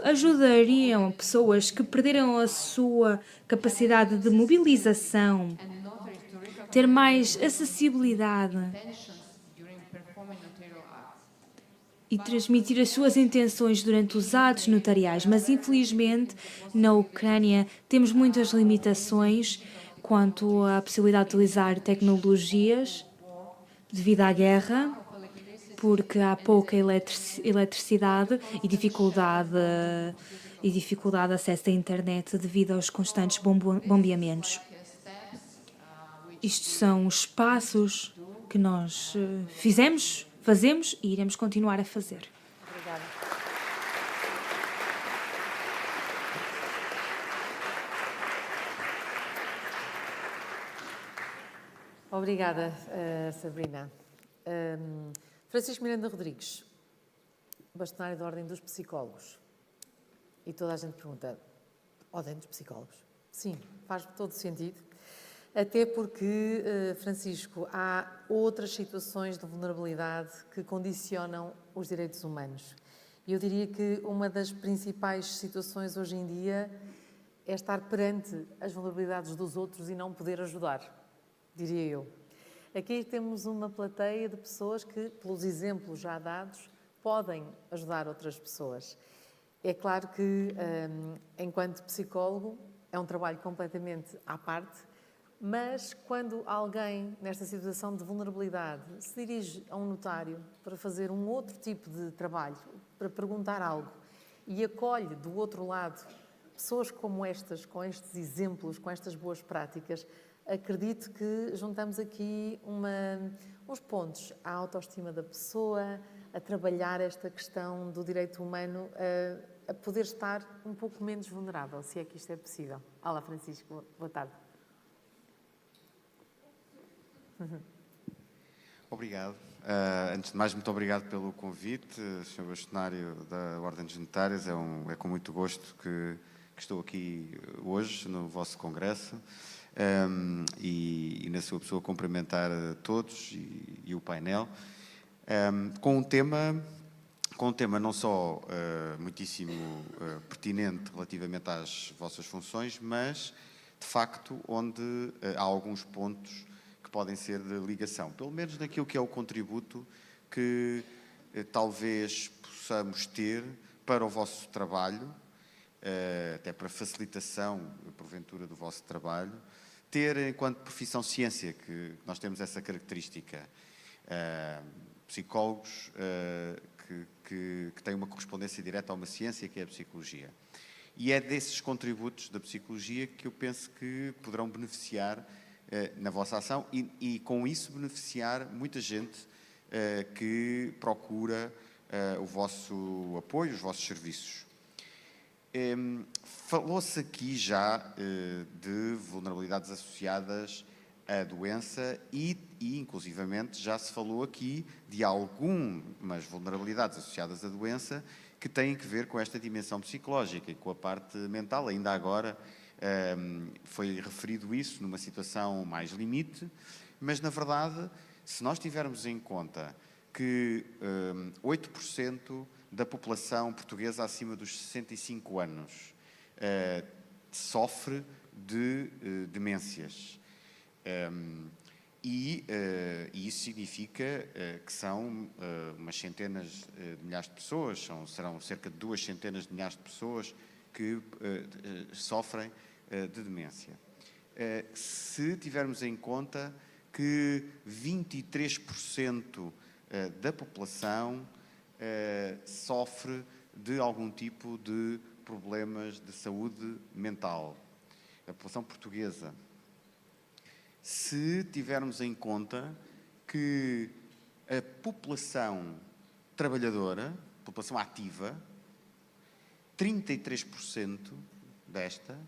ajudariam a pessoas que perderam a sua capacidade de mobilização, ter mais acessibilidade e transmitir as suas intenções durante os atos notariais. Mas, infelizmente, na Ucrânia temos muitas limitações quanto à possibilidade de utilizar tecnologias devido à guerra, porque há pouca eletricidade e dificuldade de acesso à internet devido aos constantes bombeamentos. Estes são os passos que nós fazemos e iremos continuar a fazer. Obrigada. Obrigada, Sabrina. Francisco Miranda Rodrigues, bastonário da Ordem dos Psicólogos. E toda a gente pergunta, Ordem dos Psicólogos? Sim, faz todo sentido. Até porque, Francisco, há outras situações de vulnerabilidade que condicionam os direitos humanos. E eu diria que uma das principais situações hoje em dia é estar perante as vulnerabilidades dos outros e não poder ajudar, diria eu. Aqui temos uma plateia de pessoas que, pelos exemplos já dados, podem ajudar outras pessoas. É claro que, enquanto psicólogo, é um trabalho completamente à parte, mas quando alguém, nesta situação de vulnerabilidade, se dirige a um notário para fazer um outro tipo de trabalho, para perguntar algo, e acolhe do outro lado pessoas como estas, com estes exemplos, com estas boas práticas, acredito que juntamos aqui uns pontos à autoestima da pessoa, a trabalhar esta questão do direito humano, a poder estar um pouco menos vulnerável, se é que isto é possível. Olá, Francisco, boa tarde. Obrigado. Antes de mais, muito obrigado pelo convite, Sr. Bastonário da Ordem dos Notários. É com muito gosto que estou aqui hoje no vosso congresso e na sua pessoa cumprimentar a todos e o painel com um tema não só muitíssimo pertinente relativamente às vossas funções, mas, de facto, onde há alguns pontos que podem ser de ligação, pelo menos naquilo que é o contributo que talvez possamos ter para o vosso trabalho, até para facilitação, porventura, do vosso trabalho, ter, enquanto profissão, ciência, que nós temos essa característica. Psicólogos que têm uma correspondência direta a uma ciência, que é a psicologia. E é desses contributos da psicologia que eu penso que poderão beneficiar na vossa ação e com isso beneficiar muita gente que procura o vosso apoio, os vossos serviços. Falou-se aqui já de vulnerabilidades associadas à doença e, inclusivamente, já se falou aqui de algumas vulnerabilidades associadas à doença que têm que ver com esta dimensão psicológica e com a parte mental. Ainda agora foi referido isso numa situação mais limite, mas, na verdade, se nós tivermos em conta que 8% da população portuguesa acima dos 65 anos sofre de demências. E isso significa que são umas centenas de milhares de pessoas, serão cerca de 2 centenas de milhares de pessoas que sofrem de demência. Se tivermos em conta que 23% da população sofre de algum tipo de problemas de saúde mental, a população portuguesa. Se tivermos em conta que a população trabalhadora, população ativa, 33% desta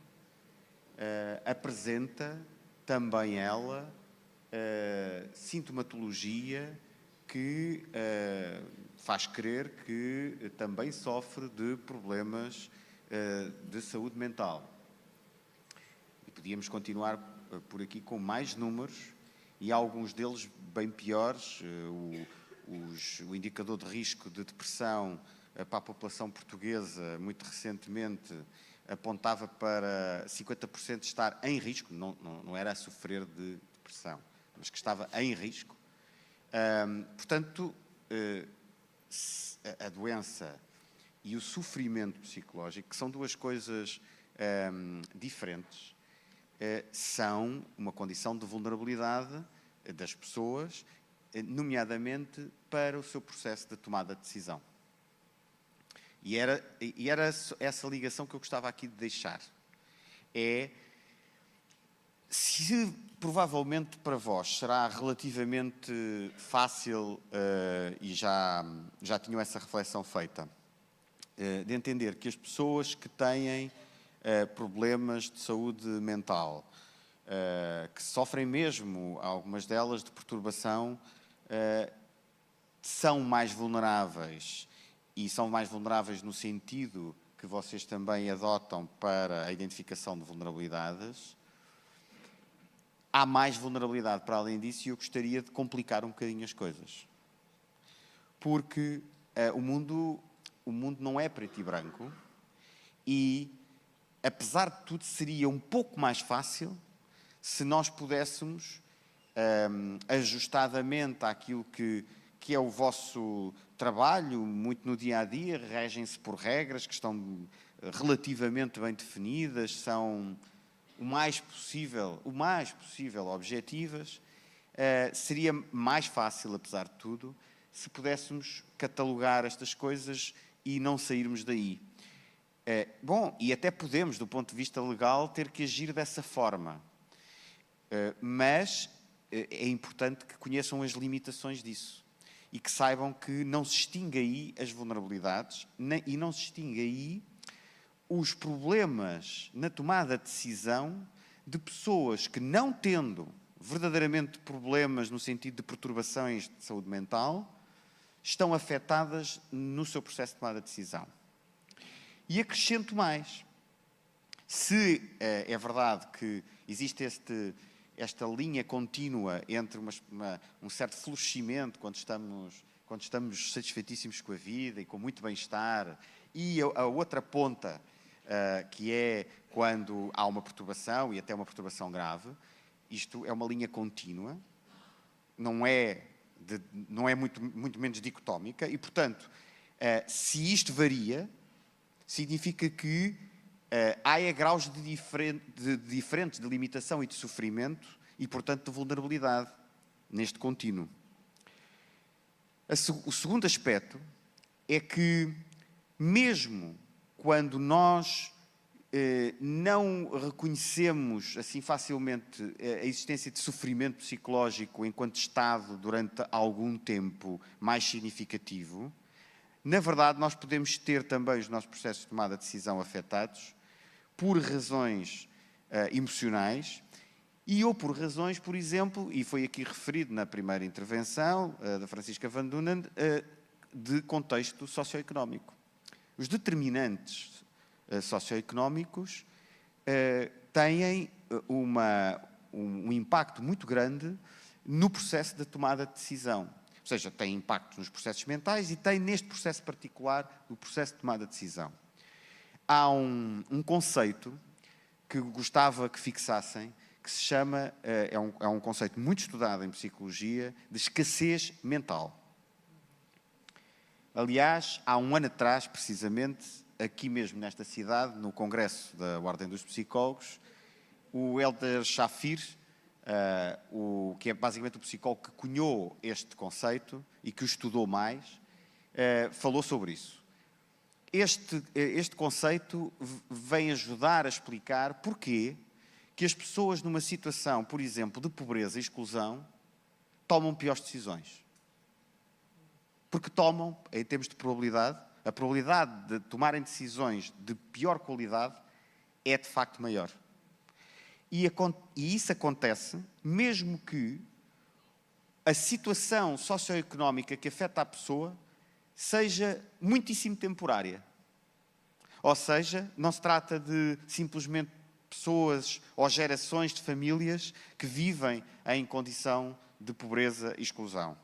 apresenta também ela sintomatologia que faz crer que também sofre de problemas de saúde mental. E podíamos continuar por aqui com mais números e alguns deles bem piores. O indicador de risco de depressão para a população portuguesa, muito recentemente, apontava para 50% estar em risco, não era a sofrer de depressão, mas que estava em risco. Portanto, a doença e o sofrimento psicológico, que são duas coisas diferentes, são uma condição de vulnerabilidade das pessoas, nomeadamente para o seu processo de tomada de decisão. E era essa ligação que eu gostava aqui de deixar. Se provavelmente para vós será relativamente fácil, e já tinham essa reflexão feita, de entender que as pessoas que têm problemas de saúde mental, que sofrem mesmo, algumas delas, de perturbação, são mais vulneráveis, e são mais vulneráveis no sentido que vocês também adotam para a identificação de vulnerabilidades. Há mais vulnerabilidade para além disso e eu gostaria de complicar um bocadinho as coisas. Porque o mundo não é preto e branco e, apesar de tudo, seria um pouco mais fácil se nós pudéssemos, ajustadamente àquilo que é o vosso trabalho, muito no dia-a-dia, regem-se por regras que estão relativamente bem definidas, são o mais possível objetivas. Seria mais fácil, apesar de tudo, se pudéssemos catalogar estas coisas e não sairmos daí. Bom, e até podemos, do ponto de vista legal, ter que agir dessa forma. Mas é importante que conheçam as limitações disso e que saibam que não se extingue aí as vulnerabilidades e não se extingue aí os problemas na tomada de decisão de pessoas que, não tendo verdadeiramente problemas no sentido de perturbações de saúde mental, estão afetadas no seu processo de tomada de decisão. E acrescento mais. Se é verdade que existe esta linha contínua entre um certo florescimento quando estamos satisfeitíssimos com a vida e com muito bem-estar, e a outra ponta, que é quando há uma perturbação e até uma perturbação grave, isto é uma linha contínua, não é muito menos dicotómica e, portanto, se isto varia, significa que há graus diferentes de limitação e de sofrimento e, portanto, de vulnerabilidade neste contínuo. O segundo aspecto é que, mesmo quando nós não reconhecemos assim facilmente a existência de sofrimento psicológico enquanto estado durante algum tempo mais significativo, na verdade nós podemos ter também os nossos processos de tomada de decisão afetados por razões emocionais ou por razões, por exemplo, e foi aqui referido na primeira intervenção da Francisca Van Dunen, de contexto socioeconómico. Os determinantes socioeconómicos têm um impacto muito grande no processo de tomada de decisão. Ou seja, têm impacto nos processos mentais e têm neste processo particular, o processo de tomada de decisão. Há um conceito que gostava que fixassem, que se chama, é um conceito muito estudado em psicologia, de escassez mental. Aliás, há um ano atrás, precisamente, aqui mesmo nesta cidade, no Congresso da Ordem dos Psicólogos, o Helder Shafir, que é basicamente o psicólogo que cunhou este conceito e que o estudou mais, falou sobre isso. Este conceito vem ajudar a explicar porquê que as pessoas numa situação, por exemplo, de pobreza e exclusão, tomam piores decisões. Porque tomam, em termos de probabilidade, a probabilidade de tomarem decisões de pior qualidade é de facto maior. E isso acontece mesmo que a situação socioeconómica que afeta a pessoa seja muitíssimo temporária. Ou seja, não se trata de simplesmente pessoas ou gerações de famílias que vivem em condição de pobreza e exclusão.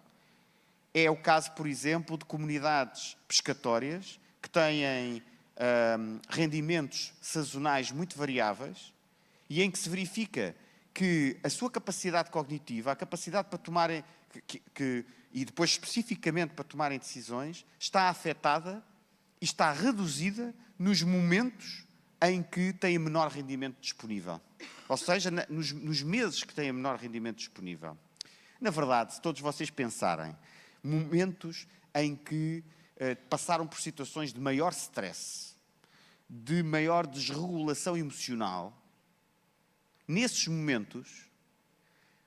É o caso, por exemplo, de comunidades pescatórias que têm rendimentos sazonais muito variáveis e em que se verifica que a sua capacidade cognitiva, a capacidade para tomarem, e depois especificamente para tomarem decisões, está afetada e está reduzida nos momentos em que têm menor rendimento disponível. Ou seja, nos meses que têm menor rendimento disponível. Na verdade, se todos vocês pensarem, momentos em que passaram por situações de maior stress, de maior desregulação emocional, nesses momentos,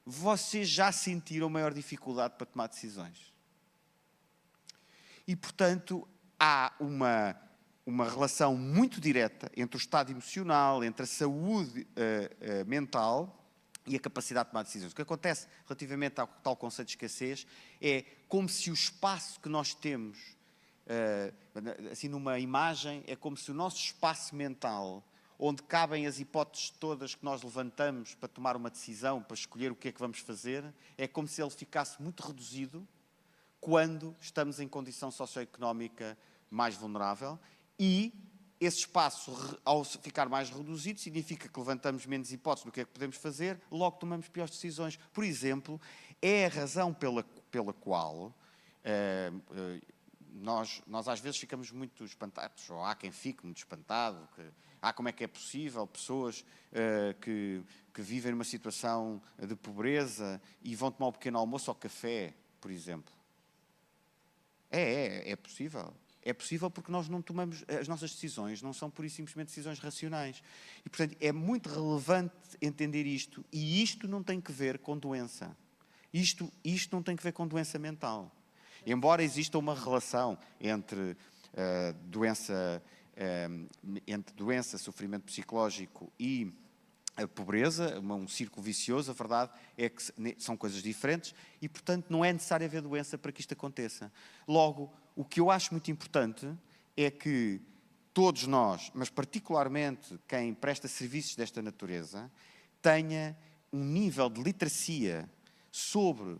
vocês já sentiram maior dificuldade para tomar decisões. E, portanto, há uma relação muito direta entre o estado emocional, entre a saúde mental e a capacidade de tomar decisões. O que acontece relativamente ao tal conceito de escassez é como se o espaço que nós temos, assim numa imagem, é como se o nosso espaço mental, onde cabem as hipóteses todas que nós levantamos para tomar uma decisão, para escolher o que é que vamos fazer, é como se ele ficasse muito reduzido quando estamos em condição socioeconómica mais vulnerável e esse espaço, ao ficar mais reduzido, significa que levantamos menos hipóteses do que é que podemos fazer, logo tomamos piores decisões. Por exemplo, é a razão pela qual nós às vezes ficamos muito espantados, ou há quem fique muito espantado, como é que é possível pessoas que vivem numa situação de pobreza e vão tomar um pequeno almoço ou café, por exemplo. É possível. É possível porque nós não tomamos, as nossas decisões não são pura e simplesmente decisões racionais. E, portanto, é muito relevante entender isto. E isto não tem que ver com doença. Isto não tem que ver com doença mental. Embora exista uma relação entre doença, sofrimento psicológico e a pobreza, um círculo vicioso, a verdade é que são coisas diferentes e, portanto, não é necessário haver doença para que isto aconteça. Logo, o que eu acho muito importante é que todos nós, mas particularmente quem presta serviços desta natureza, tenha um nível de literacia sobre,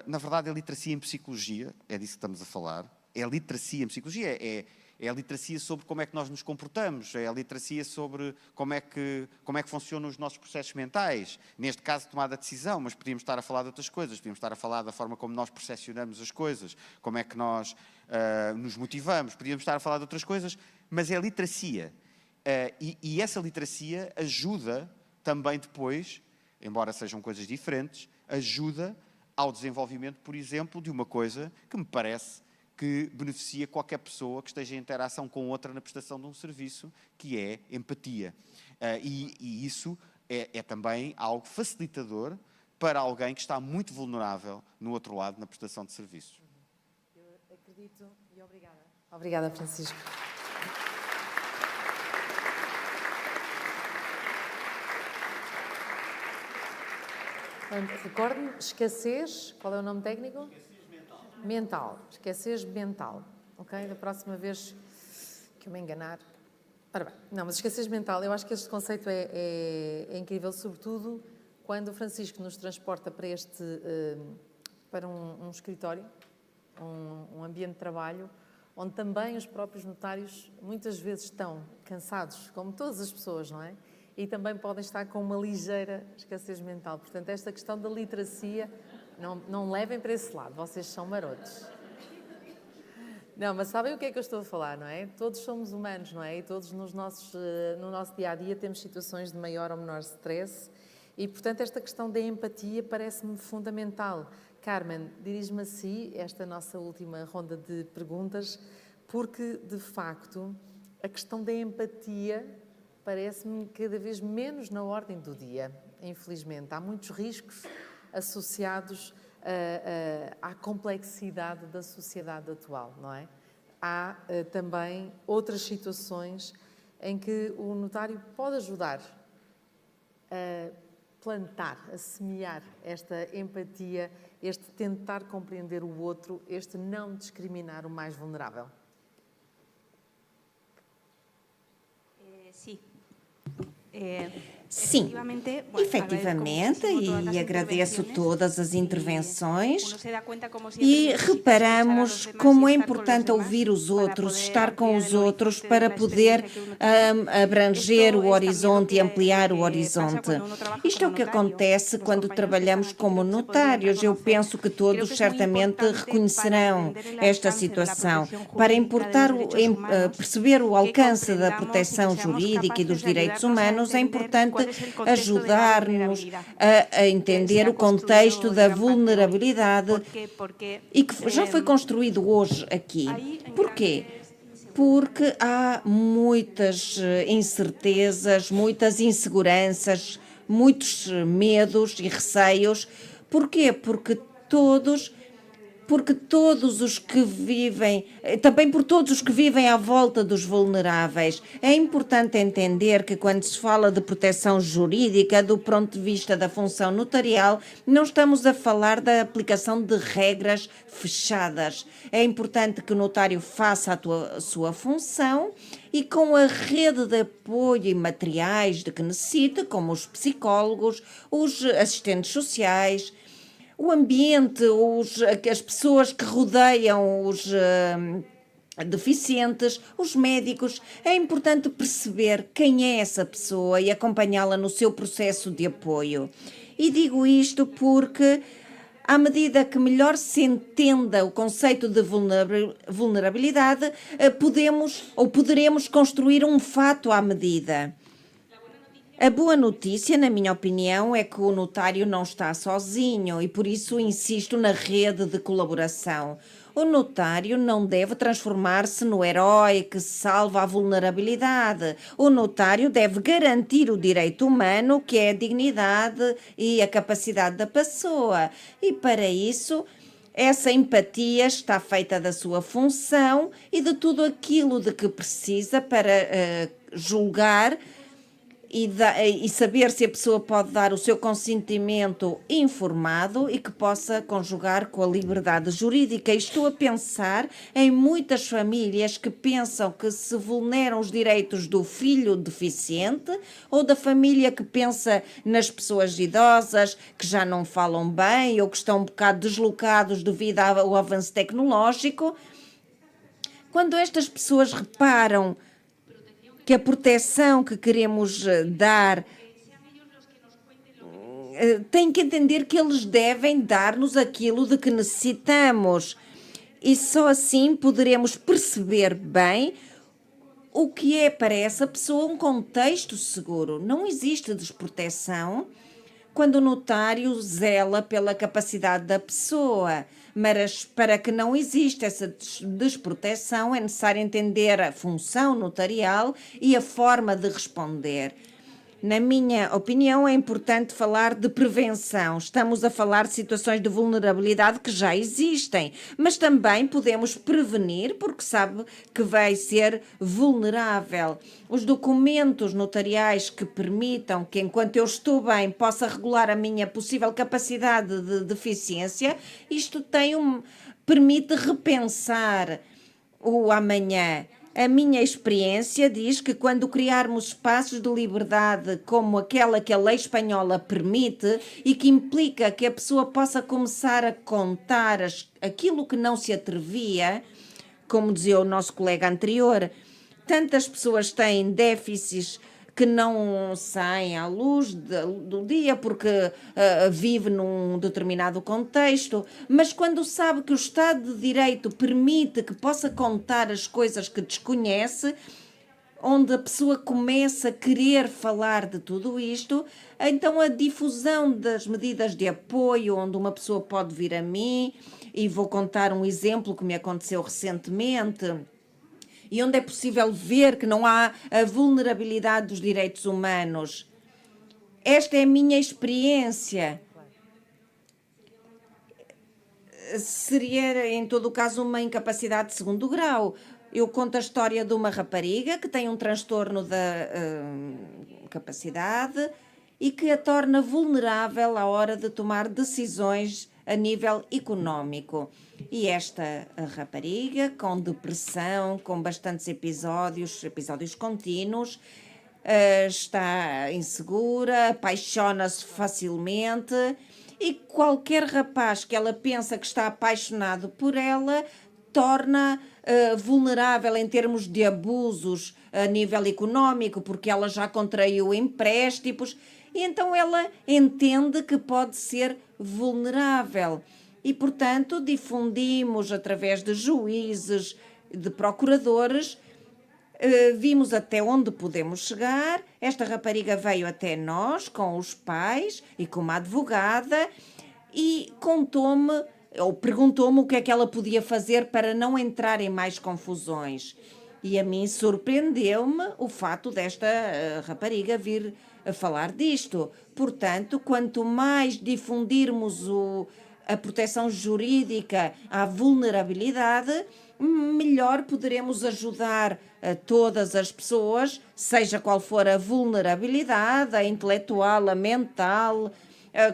na verdade, a literacia em psicologia, é disso que estamos a falar, é a literacia em psicologia, é a literacia sobre como é que nós nos comportamos, é a literacia sobre como é que funcionam os nossos processos mentais. Neste caso, tomada de decisão, mas podíamos estar a falar de outras coisas, podíamos estar a falar da forma como nós percepcionamos as coisas, como é que nós nos motivamos, podíamos estar a falar de outras coisas, mas é a literacia. E essa literacia ajuda também depois, embora sejam coisas diferentes, ajuda ao desenvolvimento, por exemplo, de uma coisa que me parece que beneficia qualquer pessoa que esteja em interação com outra na prestação de um serviço, que é empatia. E isso é também algo facilitador para alguém que está muito vulnerável no outro lado na prestação de serviços. Eu acredito e obrigada. Obrigada, Francisco. Recorde-me, escassez, qual é o nome técnico? Escassez mental. Escassez mental, ok? Da próxima vez que eu me enganar. Ora bem, não, mas escassez mental, eu acho que este conceito é incrível, sobretudo quando o Francisco nos transporta para para um escritório, um ambiente de trabalho, onde também os próprios notários muitas vezes estão cansados, como todas as pessoas, não é? E também podem estar com uma ligeira escassez mental. Portanto, esta questão da literacia, não levem para esse lado, vocês são marotos. Não, mas sabem o que é que eu estou a falar, não é? Todos somos humanos, não é? E todos no nosso dia-a-dia temos situações de maior ou menor stress e, portanto, esta questão da empatia parece-me fundamental. Carmen, dirige-me a si esta nossa última ronda de perguntas, porque, de facto, a questão da empatia parece-me cada vez menos na ordem do dia, infelizmente. Há muitos riscos associados à complexidade da sociedade atual, não é? Há também outras situações em que o notário pode ajudar a plantar, a semear esta empatia, este tentar compreender o outro, este não discriminar o mais vulnerável. Sim, efetivamente, e agradeço todas as intervenções e reparamos como é importante ouvir os outros, estar com os outros para poder abranger o horizonte e ampliar o horizonte. Isto é o que acontece quando trabalhamos como notários. Eu penso que todos certamente reconhecerão esta situação. Para perceber o alcance da proteção jurídica e dos direitos humanos, é importante ajudar-nos a entender o contexto da vulnerabilidade e que já foi construído hoje aqui. Porquê? Porque há muitas incertezas, muitas inseguranças, muitos medos e receios. Porquê? Porque todos os que vivem, também por todos os que vivem à volta dos vulneráveis. É importante entender que quando se fala de proteção jurídica, do ponto de vista da função notarial, não estamos a falar da aplicação de regras fechadas. É importante que o notário faça a sua função e com a rede de apoio e materiais de que necessita, como os psicólogos, os assistentes sociais, o ambiente, as pessoas que rodeiam os deficientes, os médicos. É importante perceber quem é essa pessoa e acompanhá-la no seu processo de apoio. E digo isto porque, à medida que melhor se entenda o conceito de vulnerabilidade, poderemos construir um fato à medida. A boa notícia, na minha opinião, é que o notário não está sozinho e por isso insisto na rede de colaboração. O notário não deve transformar-se no herói que salva a vulnerabilidade. O notário deve garantir o direito humano, que é a dignidade e a capacidade da pessoa. E para isso, essa empatia está feita da sua função e de tudo aquilo de que precisa para julgar e saber se a pessoa pode dar o seu consentimento informado e que possa conjugar com a liberdade jurídica. E estou a pensar em muitas famílias que pensam que se vulneram os direitos do filho deficiente ou da família que pensa nas pessoas idosas que já não falam bem ou que estão um bocado deslocados devido ao avanço tecnológico. Quando estas pessoas reparam que a proteção que queremos dar tem que entender que eles devem dar-nos aquilo de que necessitamos. E só assim poderemos perceber bem o que é para essa pessoa um contexto seguro. Não existe desproteção quando o notário zela pela capacidade da pessoa. Mas para que não exista essa desproteção é necessário entender a função notarial e a forma de responder. Na minha opinião, é importante falar de prevenção. Estamos a falar de situações de vulnerabilidade que já existem, mas também podemos prevenir porque sabe que vai ser vulnerável. Os documentos notariais que permitam que, enquanto eu estou bem, possa regular a minha possível capacidade de deficiência, isto permite repensar o amanhã. A minha experiência diz que quando criarmos espaços de liberdade como aquela que a lei espanhola permite e que implica que a pessoa possa começar a contar aquilo que não se atrevia, como dizia o nosso colega anterior, tantas pessoas têm déficits que não saem à luz do dia porque vive num determinado contexto, mas quando sabe que o Estado de Direito permite que possa contar as coisas que desconhece, onde a pessoa começa a querer falar de tudo isto, então a difusão das medidas de apoio, onde uma pessoa pode vir a mim, e vou contar um exemplo que me aconteceu recentemente, e onde é possível ver que não há a vulnerabilidade dos direitos humanos. Esta é a minha experiência. Seria, em todo o caso, uma incapacidade de segundo grau. Eu conto a história de uma rapariga que tem um transtorno da capacidade e que a torna vulnerável à hora de tomar decisões a nível económico. E esta rapariga, com depressão, com bastantes episódios contínuos, está insegura, apaixona-se facilmente e qualquer rapaz que ela pensa que está apaixonado por ela torna vulnerável em termos de abusos a nível económico, porque ela já contraiu empréstimos e então ela entende que pode ser vulnerável. E, portanto, difundimos através de juízes, de procuradores, vimos até onde podemos chegar. Esta rapariga veio até nós, com os pais e com uma advogada, e contou-me, ou perguntou-me o que é que ela podia fazer para não entrar em mais confusões. E a mim surpreendeu-me o fato desta rapariga vir a falar disto. Portanto, quanto mais difundirmos a proteção jurídica à vulnerabilidade, melhor poderemos ajudar a todas as pessoas, seja qual for a vulnerabilidade, a intelectual, a mental,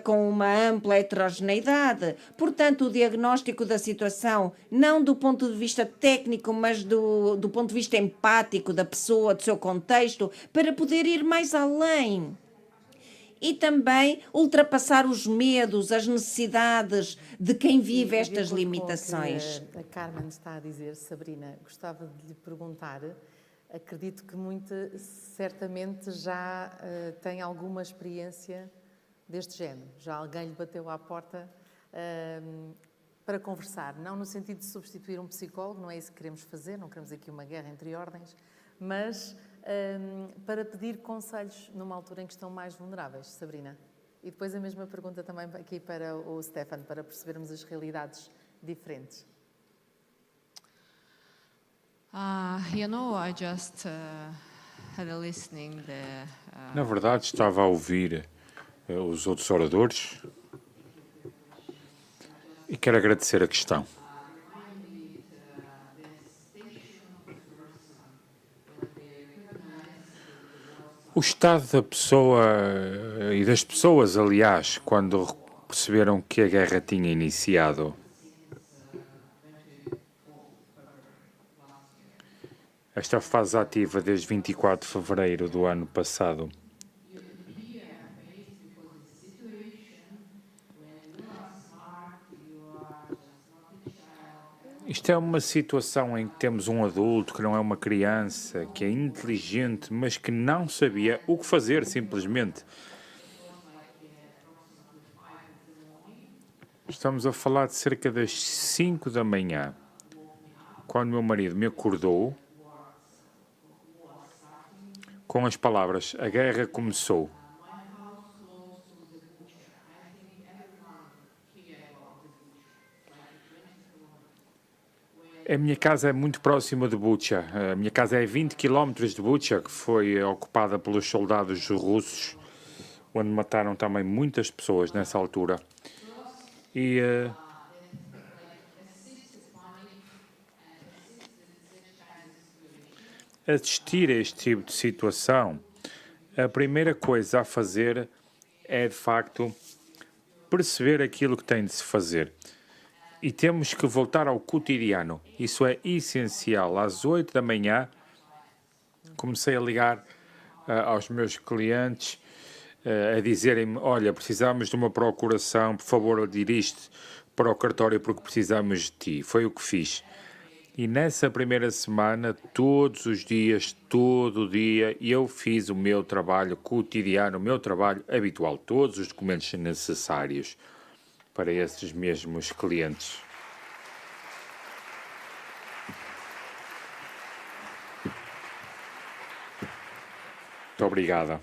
com uma ampla heterogeneidade. Portanto, o diagnóstico da situação, não do ponto de vista técnico, mas do ponto de vista empático da pessoa, do seu contexto, para poder ir mais além. E também ultrapassar os medos, as necessidades de quem vive estas limitações. A Carmen está a dizer, Sabrina, gostava de lhe perguntar, acredito que certamente já tem alguma experiência deste género. Já alguém lhe bateu à porta para conversar, não no sentido de substituir um psicólogo, não é isso que queremos fazer, não queremos aqui uma guerra entre ordens, mas para pedir conselhos numa altura em que estão mais vulneráveis, Sabrina. E depois a mesma pergunta também aqui para o Stefan, para percebermos as realidades diferentes. You know, I just had a listening the. Na verdade, estava a ouvir os outros oradores e quero agradecer a questão. O estado da pessoa e das pessoas, aliás, quando perceberam que a guerra tinha iniciado, esta fase ativa desde 24 de fevereiro do ano passado, isto é uma situação em que temos um adulto que não é uma criança, que é inteligente, mas que não sabia o que fazer, simplesmente. Estamos a falar de cerca das 5 da manhã, quando meu marido me acordou com as palavras: a guerra começou. A minha casa é muito próxima de Bucha. A minha casa é a 20 km de Bucha, que foi ocupada pelos soldados russos, onde mataram também muitas pessoas nessa altura. E assistir a este tipo de situação, a primeira coisa a fazer é, de facto, perceber aquilo que tem de se fazer. E temos que voltar ao cotidiano. Isso é essencial. Às 8 da manhã, comecei a ligar aos meus clientes, a dizerem-me: olha, precisamos de uma procuração, por favor, dirige-te para o cartório porque precisamos de ti. Foi o que fiz. E nessa primeira semana, todos os dias, todo dia, eu fiz o meu trabalho cotidiano, o meu trabalho habitual, todos os documentos necessários para esses mesmos clientes. Muito obrigada.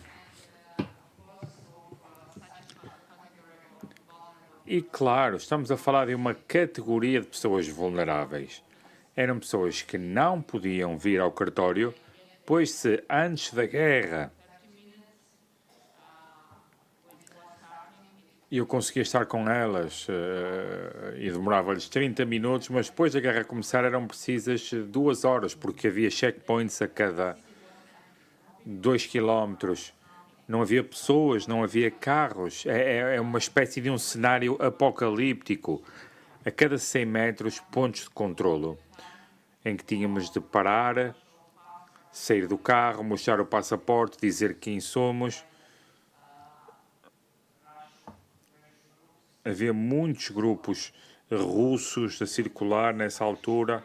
E claro, estamos a falar de uma categoria de pessoas vulneráveis. Eram pessoas que não podiam vir ao cartório, pois se antes da guerra eu conseguia estar com elas e demorava-lhes 30 minutos, mas depois da guerra começar eram precisas 2 horas, porque havia checkpoints a cada 2 quilómetros. Não havia pessoas, não havia carros. É uma espécie de um cenário apocalíptico. A cada 100 metros, pontos de controlo, em que tínhamos de parar, sair do carro, mostrar o passaporte, dizer quem somos. Havia muitos grupos russos a circular nessa altura.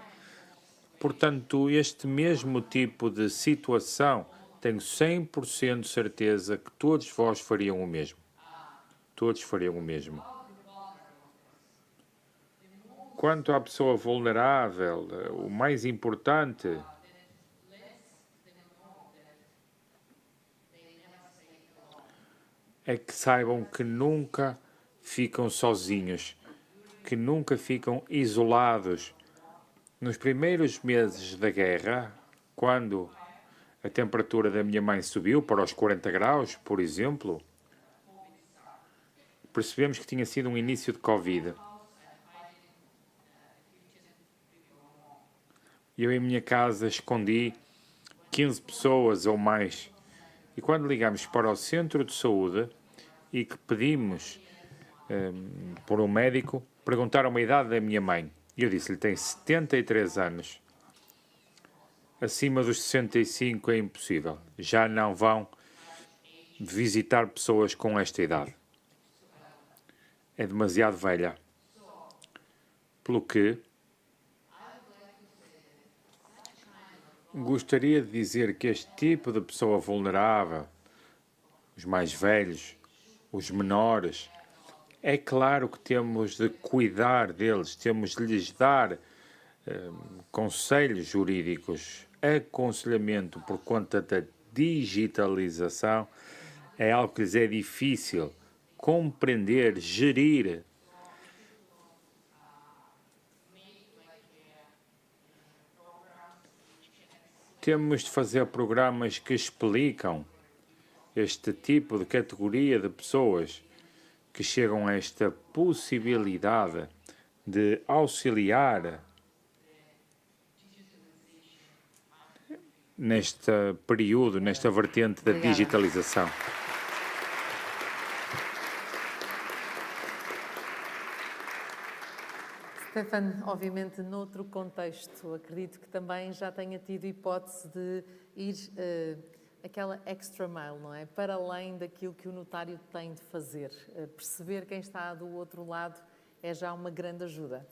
Portanto, este mesmo tipo de situação, tenho 100% de certeza que todos vós fariam o mesmo. Todos fariam o mesmo. Quanto à pessoa vulnerável, o mais importante é que saibam que nunca ficam sozinhos, que nunca ficam isolados. Nos primeiros meses da guerra, quando a temperatura da minha mãe subiu para os 40 graus, por exemplo, percebemos que tinha sido um início de Covid. Eu em minha casa escondi 15 pessoas ou mais. E quando ligamos para o centro de saúde e que pedimos por um médico, perguntaram a idade da minha mãe. E eu disse-lhe: tem 73 anos. Acima dos 65 é impossível. Já não vão visitar pessoas com esta idade. É demasiado velha. Pelo que gostaria de dizer que este tipo de pessoa vulnerável, os mais velhos, os menores, é claro que temos de cuidar deles, temos de lhes dar conselhos jurídicos, aconselhamento por conta da digitalização. É algo que lhes é difícil compreender, gerir. Temos de fazer programas que explicam este tipo de categoria de pessoas que chegam a esta possibilidade de auxiliar neste período, nesta vertente da digitalização. Stefan, obviamente, noutro contexto, acredito que também já tenha tido hipótese de ir aquela extra mile, não é? Para além daquilo que o notário tem de fazer. Perceber quem está do outro lado é já uma grande ajuda.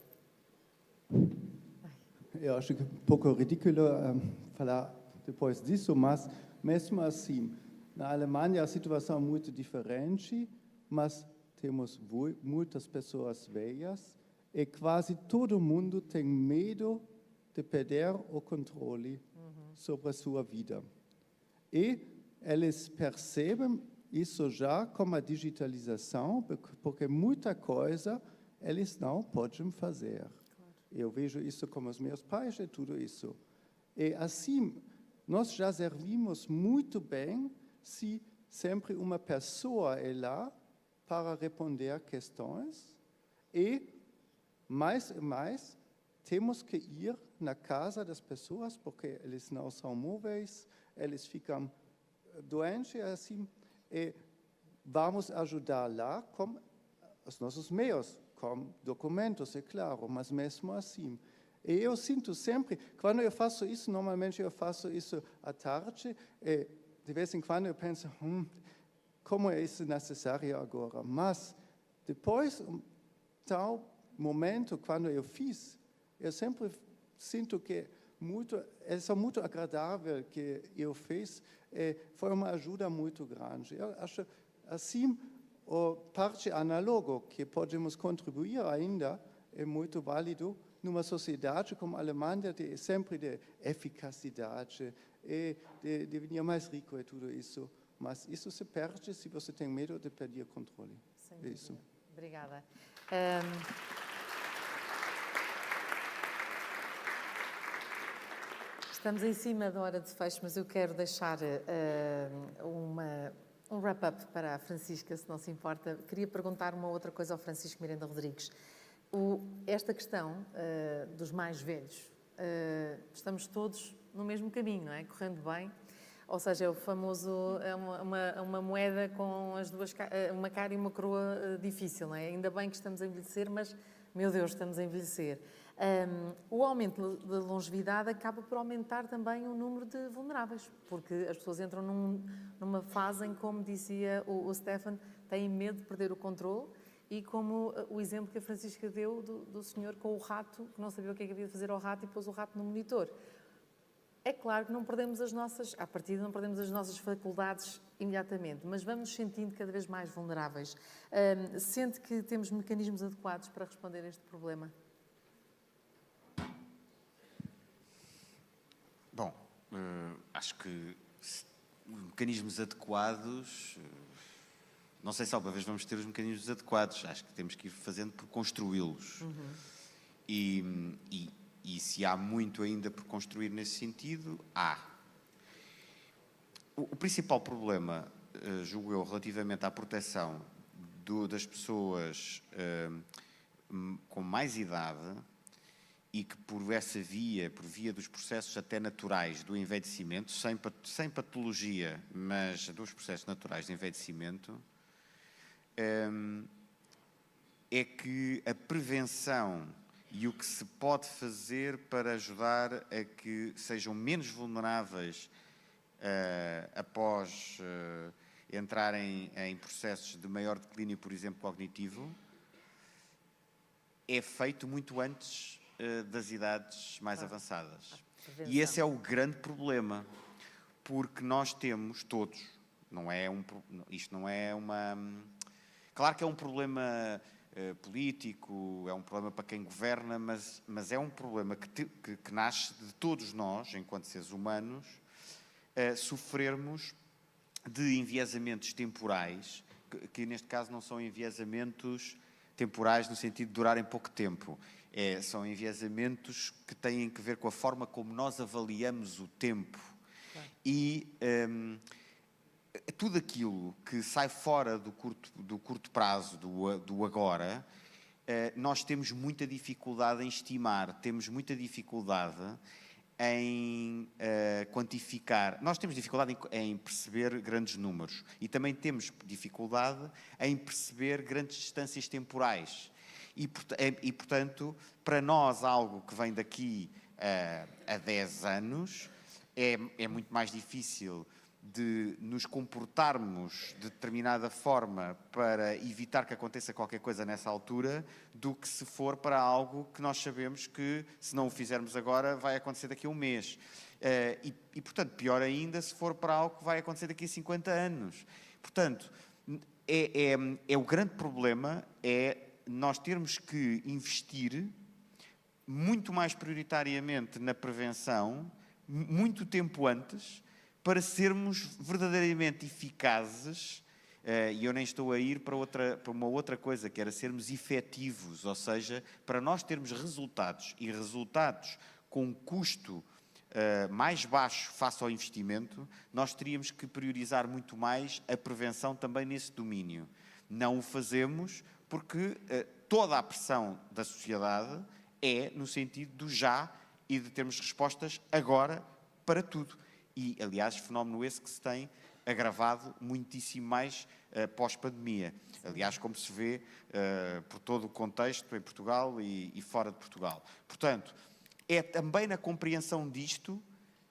Eu acho que é um pouco ridículo falar depois disso, mas mesmo assim, na Alemanha a situação é muito diferente, mas temos muitas pessoas velhas e quase todo mundo tem medo de perder o controle sobre a sua vida. E eles percebem isso já com a digitalização, porque muita coisa eles não podem fazer. Claro. Eu vejo isso com os meus pais e tudo isso. E assim, nós já servimos muito bem se sempre uma pessoa é lá para responder questões e, mais e mais, temos que ir na casa das pessoas, porque eles não são móveis, eles ficam doentes, assim, e vamos ajudar lá com os nossos meios, com documentos, é claro, mas mesmo assim. E eu sinto sempre, quando eu faço isso, normalmente eu faço isso à tarde, e de vez em quando eu penso, como é isso necessário agora? Mas depois, tal momento, quando eu fiz, eu sempre sinto que é muito agradável que eu fiz, e foi uma ajuda muito grande. Eu acho, assim, a parte analoga que podemos contribuir ainda é muito válido numa sociedade como a Alemanha, que é sempre de eficacidade, e de venir mais rico e tudo isso. Mas isso se perde se você tem medo de perder controle. É isso. Obrigada. Estamos em cima da hora de fecho, mas eu quero deixar um wrap-up para a Francisca, se não se importa. Queria perguntar uma outra coisa ao Francisco Miranda Rodrigues. Esta questão dos mais velhos, estamos todos no mesmo caminho, não é? Correndo bem. Ou seja, é o famoso, uma moeda com as duas, uma cara e uma coroa difícil, não é? Ainda bem que estamos a envelhecer, mas, meu Deus, estamos a envelhecer. O aumento da longevidade acaba por aumentar também o número de vulneráveis, porque as pessoas entram numa fase em, como dizia o Stefan, têm medo de perder o controle, e como o exemplo que a Francisca deu do senhor com o rato, que não sabia o que havia de fazer ao rato e pôs o rato no monitor. É claro que não perdemos à partida não perdemos as nossas faculdades imediatamente, mas vamos nos sentindo cada vez mais vulneráveis. Sente que temos mecanismos adequados para responder a este problema? Bom, acho que mecanismos adequados, não sei se alguma vez vamos ter os mecanismos adequados, acho que temos que ir fazendo por construí-los. E se há muito ainda por construir nesse sentido, há. O principal problema, julgo eu, relativamente à proteção das pessoas com mais idade, e que por essa via, por via dos processos até naturais do envelhecimento, sem patologia, mas dos processos naturais de envelhecimento, é que a prevenção e o que se pode fazer para ajudar a que sejam menos vulneráveis após entrarem em processos de maior declínio, por exemplo, cognitivo, é feito muito antes das idades mais avançadas. E esse é o grande problema, porque nós temos todos, isto não é uma... Claro que é um problema político, é um problema para quem governa, mas é um problema que nasce de todos nós, enquanto seres humanos, sofrermos de enviesamentos temporais, que neste caso não são enviesamentos temporais no sentido de durarem pouco tempo. São enviesamentos que têm a ver com a forma como nós avaliamos o tempo. Claro. E tudo aquilo que sai fora do curto prazo, do agora, nós temos muita dificuldade em estimar, temos muita dificuldade em quantificar. Nós temos dificuldade em perceber grandes números e também temos dificuldade em perceber grandes distâncias temporais. E, portanto, para nós, algo que vem daqui a 10 anos, é muito mais difícil de nos comportarmos de determinada forma para evitar que aconteça qualquer coisa nessa altura, do que se for para algo que nós sabemos que, se não o fizermos agora, vai acontecer daqui a um mês. E, portanto, pior ainda se for para algo que vai acontecer daqui a 50 anos. Portanto, o grande problema é nós termos que investir muito mais prioritariamente na prevenção, muito tempo antes, para sermos verdadeiramente eficazes, e eu nem estou a ir para uma outra coisa, que era sermos efetivos, ou seja, para nós termos resultados, e resultados com um custo mais baixo face ao investimento, nós teríamos que priorizar muito mais a prevenção também nesse domínio. Não o fazemos porque toda a pressão da sociedade é no sentido do já e de termos respostas agora para tudo. E, aliás, fenómeno esse que se tem agravado muitíssimo mais pós-pandemia. Aliás, como se vê por todo o contexto em Portugal e fora de Portugal. Portanto, é também na compreensão disto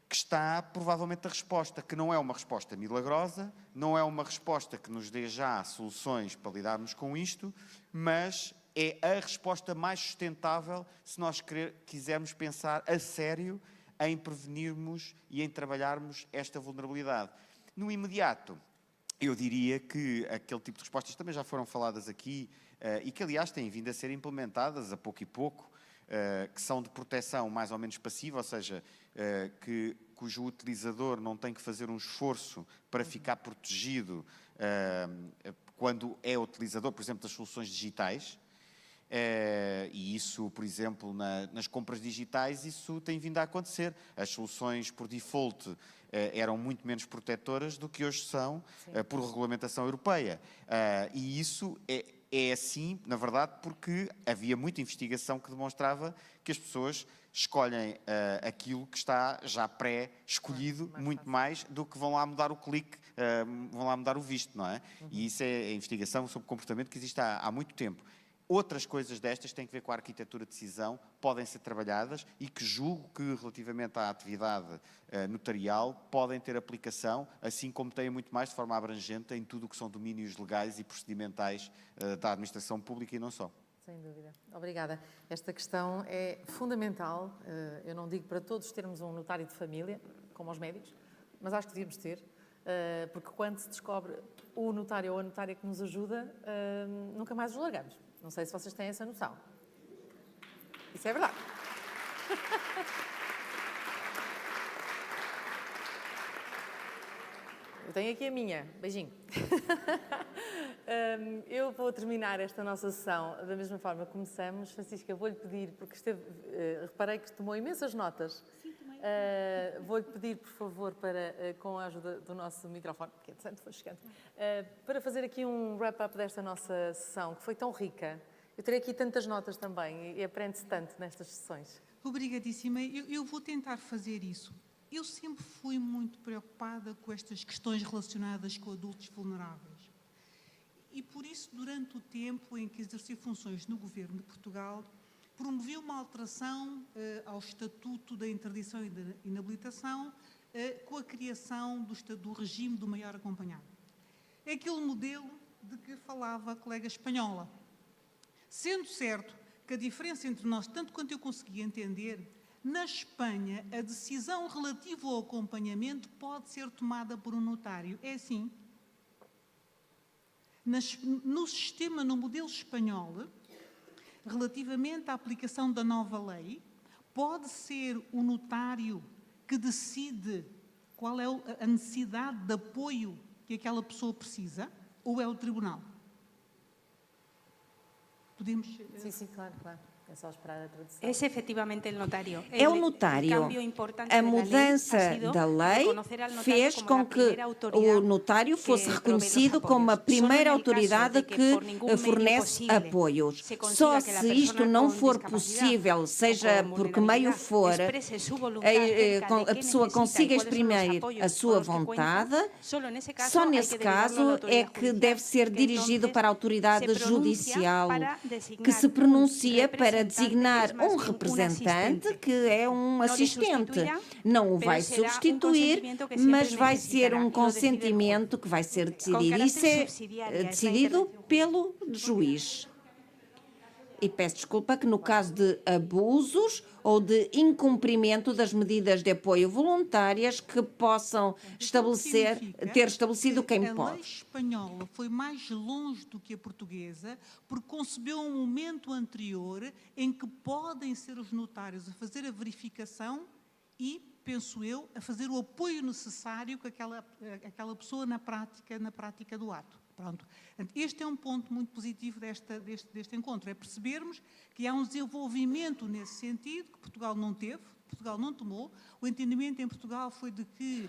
que está provavelmente a resposta, que não é uma resposta milagrosa, não é uma resposta que nos dê já soluções para lidarmos com isto, mas é a resposta mais sustentável se nós quisermos pensar a sério em prevenirmos e em trabalharmos esta vulnerabilidade. No imediato, eu diria que aquele tipo de respostas também já foram faladas aqui e que, aliás, têm vindo a ser implementadas a pouco e pouco, que são de proteção mais ou menos passiva, ou seja, cujo utilizador não tem que fazer um esforço para ficar protegido quando é utilizador, por exemplo, das soluções digitais. E isso, por exemplo, nas compras digitais, isso tem vindo a acontecer. As soluções por default eram muito menos protetoras do que hoje são por regulamentação europeia. E isso é assim, na verdade, porque havia muita investigação que demonstrava que as pessoas escolhem aquilo que está já pré-escolhido muito mais do que vão lá mudar o clique, vão lá mudar o visto, não é? E isso é a investigação sobre comportamento que existe há muito tempo. Outras coisas destas têm que ver com a arquitetura de decisão, podem ser trabalhadas e que julgo que, relativamente à atividade notarial, podem ter aplicação, assim como têm muito mais de forma abrangente em tudo o que são domínios legais e procedimentais da administração pública e não só. Sem dúvida. Obrigada. Esta questão é fundamental. Eu não digo para todos termos um notário de família, como aos médicos, mas acho que devíamos ter, porque quando se descobre o notário ou a notária que nos ajuda, nunca mais os largamos. Não sei se vocês têm essa noção. Isso é verdade. Eu tenho aqui a minha. Beijinho. Eu vou terminar esta nossa sessão da mesma forma que começamos. Francisca, vou-lhe pedir, porque reparei que tomou imensas notas. Sim, tomei. Vou-lhe pedir, por favor, com a ajuda do nosso microfone, que é foi chegando, para fazer aqui um wrap-up desta nossa sessão, que foi tão rica. Eu terei aqui tantas notas também e aprende-se tanto nestas sessões. Obrigadíssima. Eu vou tentar fazer isso. Eu sempre fui muito preocupada com estas questões relacionadas com adultos vulneráveis. E por isso, durante o tempo em que exerci funções no Governo de Portugal, promovi uma alteração ao Estatuto da Interdição e da Inabilitação com a criação do regime do maior acompanhado. É aquele modelo de que falava a colega espanhola. Sendo certo que a diferença entre nós, tanto quanto eu consegui entender, na Espanha, a decisão relativa ao acompanhamento pode ser tomada por um notário. É assim. No modelo espanhol, relativamente à aplicação da nova lei, pode ser o notário que decide qual é a necessidade de apoio que aquela pessoa precisa, ou é o tribunal? Podemos... Sim, claro. É só esperar a tradução. É efetivamente o notário. É o notário. A mudança da lei fez com que o notário fosse reconhecido como a primeira autoridade que fornece apoios. Só se isto não for possível, seja por que meio for, a pessoa consiga exprimir a sua vontade, só nesse caso é que deve ser dirigido para a autoridade judicial, que se pronuncia para designar um representante que é um assistente. Não o vai substituir, mas vai ser um consentimento que vai ser decidido. Isso é decidido pelo juiz. E peço desculpa que no caso de abusos ou de incumprimento das medidas de apoio voluntárias que possam ter estabelecido quem pode. A lei espanhola foi mais longe do que a portuguesa porque concebeu um momento anterior em que podem ser os notários a fazer a verificação e, penso eu, a fazer o apoio necessário que aquela pessoa na prática do ato. Pronto. Este é um ponto muito positivo deste encontro, é percebermos que há um desenvolvimento nesse sentido que Portugal não teve, Portugal não tomou. O entendimento em Portugal foi de que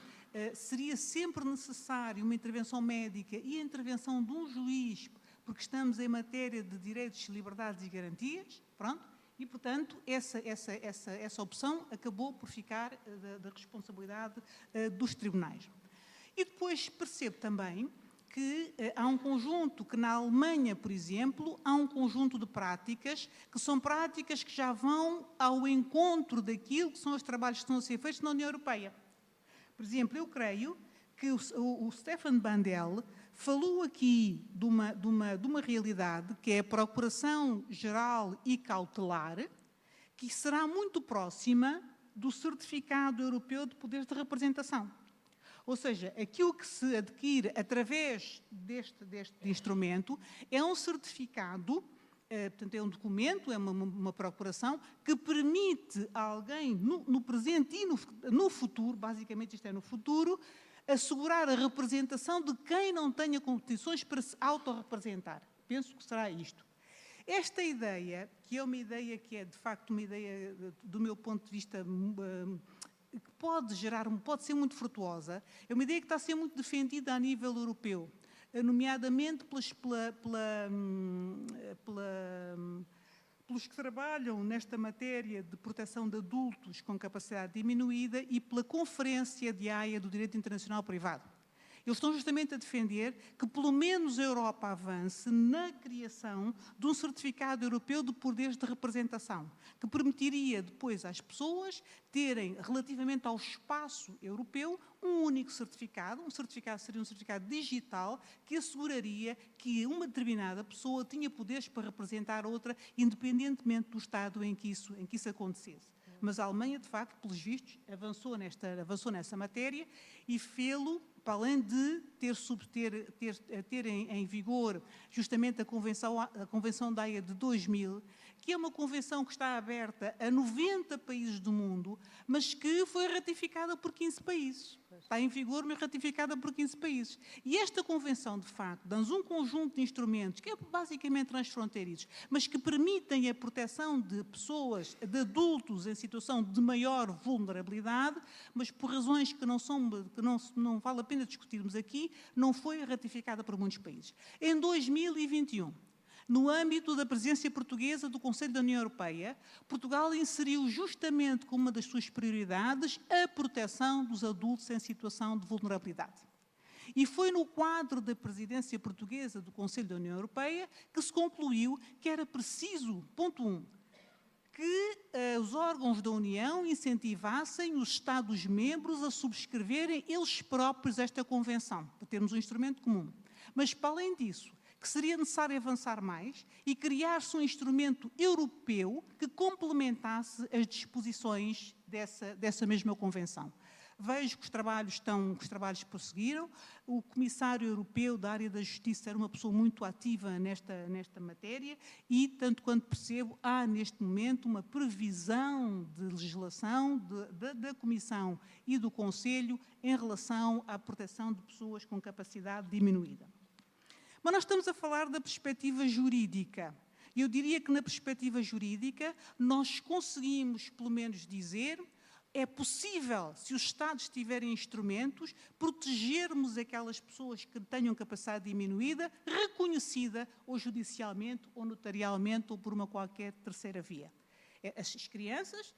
seria sempre necessário uma intervenção médica e a intervenção de um juiz, porque estamos em matéria de direitos, liberdades e garantias, pronto, e, portanto, essa opção acabou por ficar da responsabilidade dos tribunais. E depois percebo também que há um conjunto, que na Alemanha, por exemplo, há um conjunto de práticas que são práticas que já vão ao encontro daquilo que são os trabalhos que estão a ser feitos na União Europeia. Por exemplo, eu creio que o Stefan Bandel falou aqui de uma realidade que é a procuração geral e cautelar, que será muito próxima do certificado europeu de poderes de representação. Ou seja, aquilo que se adquire através deste instrumento é um certificado, portanto, é um documento, é uma procuração, que permite a alguém, no presente e no futuro, basicamente isto é no futuro, assegurar a representação de quem não tenha condições para se autorrepresentar. Penso que será isto. Esta ideia, que é uma ideia que é, de facto, uma ideia, do meu ponto de vista, que pode ser muito frutuosa, é uma ideia que está a ser muito defendida a nível europeu, nomeadamente pelos que trabalham nesta matéria de proteção de adultos com capacidade diminuída e pela Conferência de Haia do Direito Internacional Privado. Eles estão justamente a defender que pelo menos a Europa avance na criação de um certificado europeu de poderes de representação, que permitiria depois às pessoas terem, relativamente ao espaço europeu, um único certificado. Um certificado seria um certificado digital que asseguraria que uma determinada pessoa tinha poderes para representar outra, independentemente do estado em que isso acontecesse. Mas a Alemanha, de facto, pelos vistos, avançou nessa matéria e fê-lo, para além de ter em vigor justamente a Convenção da Haia de 2000, que é uma convenção que está aberta a 90 países do mundo, mas que foi ratificada por 15 países. Está em vigor, mas ratificada por 15 países. E esta convenção, de facto, dá-nos um conjunto de instrumentos, que é basicamente transfronteiriços, mas que permitem a proteção de pessoas, de adultos em situação de maior vulnerabilidade, mas por razões que não vale a pena discutirmos aqui, não foi ratificada por muitos países. Em 2021, no âmbito da presidência portuguesa do Conselho da União Europeia, Portugal inseriu justamente como uma das suas prioridades a proteção dos adultos em situação de vulnerabilidade. E foi no quadro da presidência portuguesa do Conselho da União Europeia que se concluiu que era preciso, ponto 1, que os órgãos da União incentivassem os Estados-membros a subscreverem eles próprios esta Convenção, para termos um instrumento comum. Mas, para além disso, que seria necessário avançar mais e criar-se um instrumento europeu que complementasse as disposições dessa mesma Convenção. Vejo que os trabalhos prosseguiram. O Comissário Europeu da área da Justiça era uma pessoa muito ativa nesta matéria e, tanto quanto percebo, há neste momento uma previsão de legislação da Comissão e do Conselho em relação à proteção de pessoas com capacidade diminuída. Mas nós estamos a falar da perspectiva jurídica. Eu diria que na perspectiva jurídica nós conseguimos, pelo menos, dizer é possível, se os Estados tiverem instrumentos, protegermos aquelas pessoas que tenham capacidade diminuída, reconhecida ou judicialmente, ou notarialmente, ou por uma qualquer terceira via. As crianças,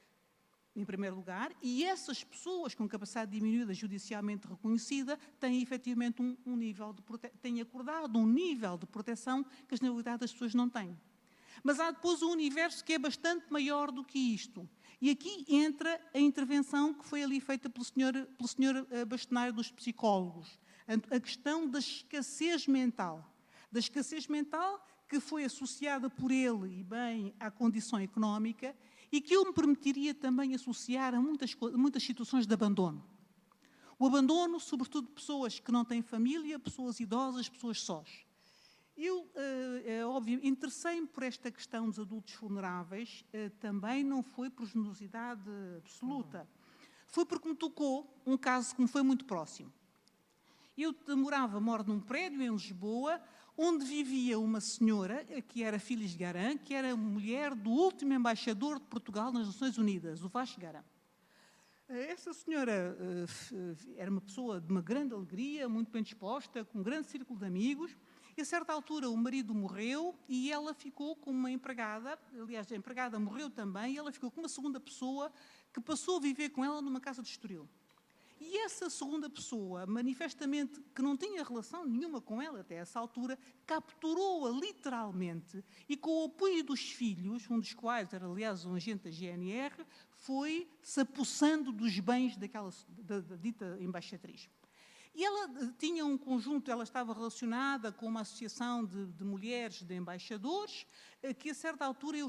em primeiro lugar, e essas pessoas com capacidade diminuída judicialmente reconhecida têm efetivamente têm acordado um nível de proteção que a generalidade das pessoas não tem. Mas há depois um universo que é bastante maior do que isto. E aqui entra a intervenção que foi ali feita pelo senhor bastonário dos psicólogos. A questão da escassez mental. Da escassez mental que foi associada por ele, e bem, à condição económica, e que eu me permitiria também associar a muitas situações de abandono. O abandono, sobretudo de pessoas que não têm família, pessoas idosas, pessoas sós. Eu, é óbvio, interessei-me por esta questão dos adultos vulneráveis, também não foi por generosidade absoluta. foi porque me tocou um caso que me foi muito próximo. Eu moro num prédio em Lisboa, onde vivia uma senhora, que era Filiz Garan, que era mulher do último embaixador de Portugal nas Nações Unidas, o Vasco Garan. Essa senhora era uma pessoa de uma grande alegria, muito bem disposta, com um grande círculo de amigos, e a certa altura o marido morreu e ela ficou com uma empregada, aliás, a empregada morreu também, e ela ficou com uma segunda pessoa que passou a viver com ela numa casa de Estoril. E essa segunda pessoa, manifestamente, que não tinha relação nenhuma com ela até essa altura, capturou-a literalmente e, com o apoio dos filhos, um dos quais era, aliás, um agente da GNR, foi-se apossando dos bens da dita embaixatriz. E ela tinha um conjunto, ela estava relacionada com uma associação de mulheres de embaixadores, que a certa altura eu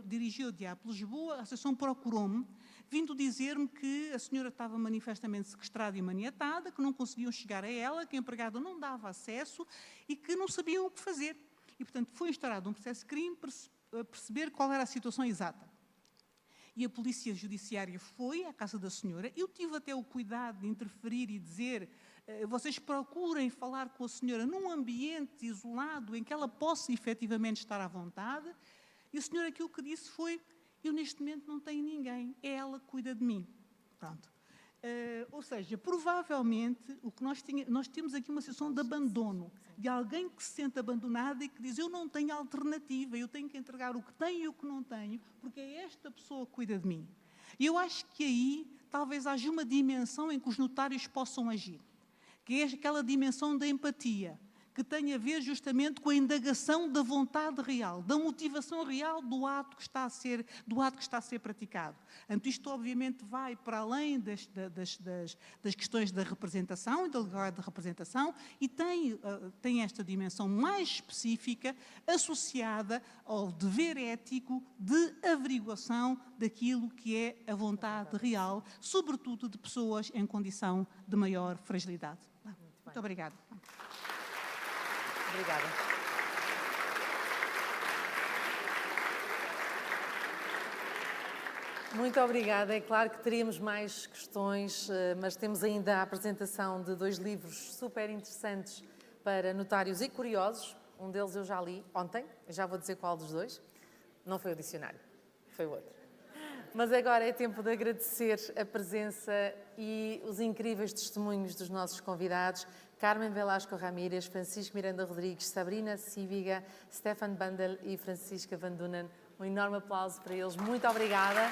dirigia o Diabo Lisboa, a associação procurou-me, vindo dizer-me que a senhora estava manifestamente sequestrada e maniatada, que não conseguiam chegar a ela, que a empregada não dava acesso e que não sabiam o que fazer. E, portanto, foi instaurado um processo de crime para perceber qual era a situação exata. E a polícia judiciária foi à casa da senhora. Eu tive até o cuidado de interferir e dizer: vocês procurem falar com a senhora num ambiente isolado em que ela possa efetivamente estar à vontade. E a senhora aquilo que disse foi: eu neste momento não tenho ninguém, é ela que cuida de mim. Pronto. Ou seja, provavelmente o que nós temos aqui uma situação de abandono, de alguém que se sente abandonado e que diz: eu não tenho alternativa, eu tenho que entregar o que tenho e o que não tenho, porque é esta pessoa que cuida de mim. E eu acho que aí talvez haja uma dimensão em que os notários possam agir, que é aquela dimensão da empatia, que tem a ver justamente com a indagação da vontade real, da motivação real do ato que está a ser praticado. Portanto, isto obviamente vai para além das questões da representação e da legalidade da representação e tem esta dimensão mais específica associada ao dever ético de averiguação daquilo que é a vontade real, sobretudo de pessoas em condição de maior fragilidade. Muito obrigada. Obrigada. Muito obrigada. É claro que teríamos mais questões, mas temos ainda a apresentação de 2 livros super interessantes para notários e curiosos. Um deles eu já li ontem, já vou dizer qual dos 2. Não foi o dicionário, foi o outro. Mas agora é tempo de agradecer a presença e os incríveis testemunhos dos nossos convidados: Carmen Velasco Ramírez, Francisco Miranda Rodrigues, Sabrina Cíviga, Stefan Bandel e Francisca Van Dunen. Um enorme aplauso para eles. Muito obrigada.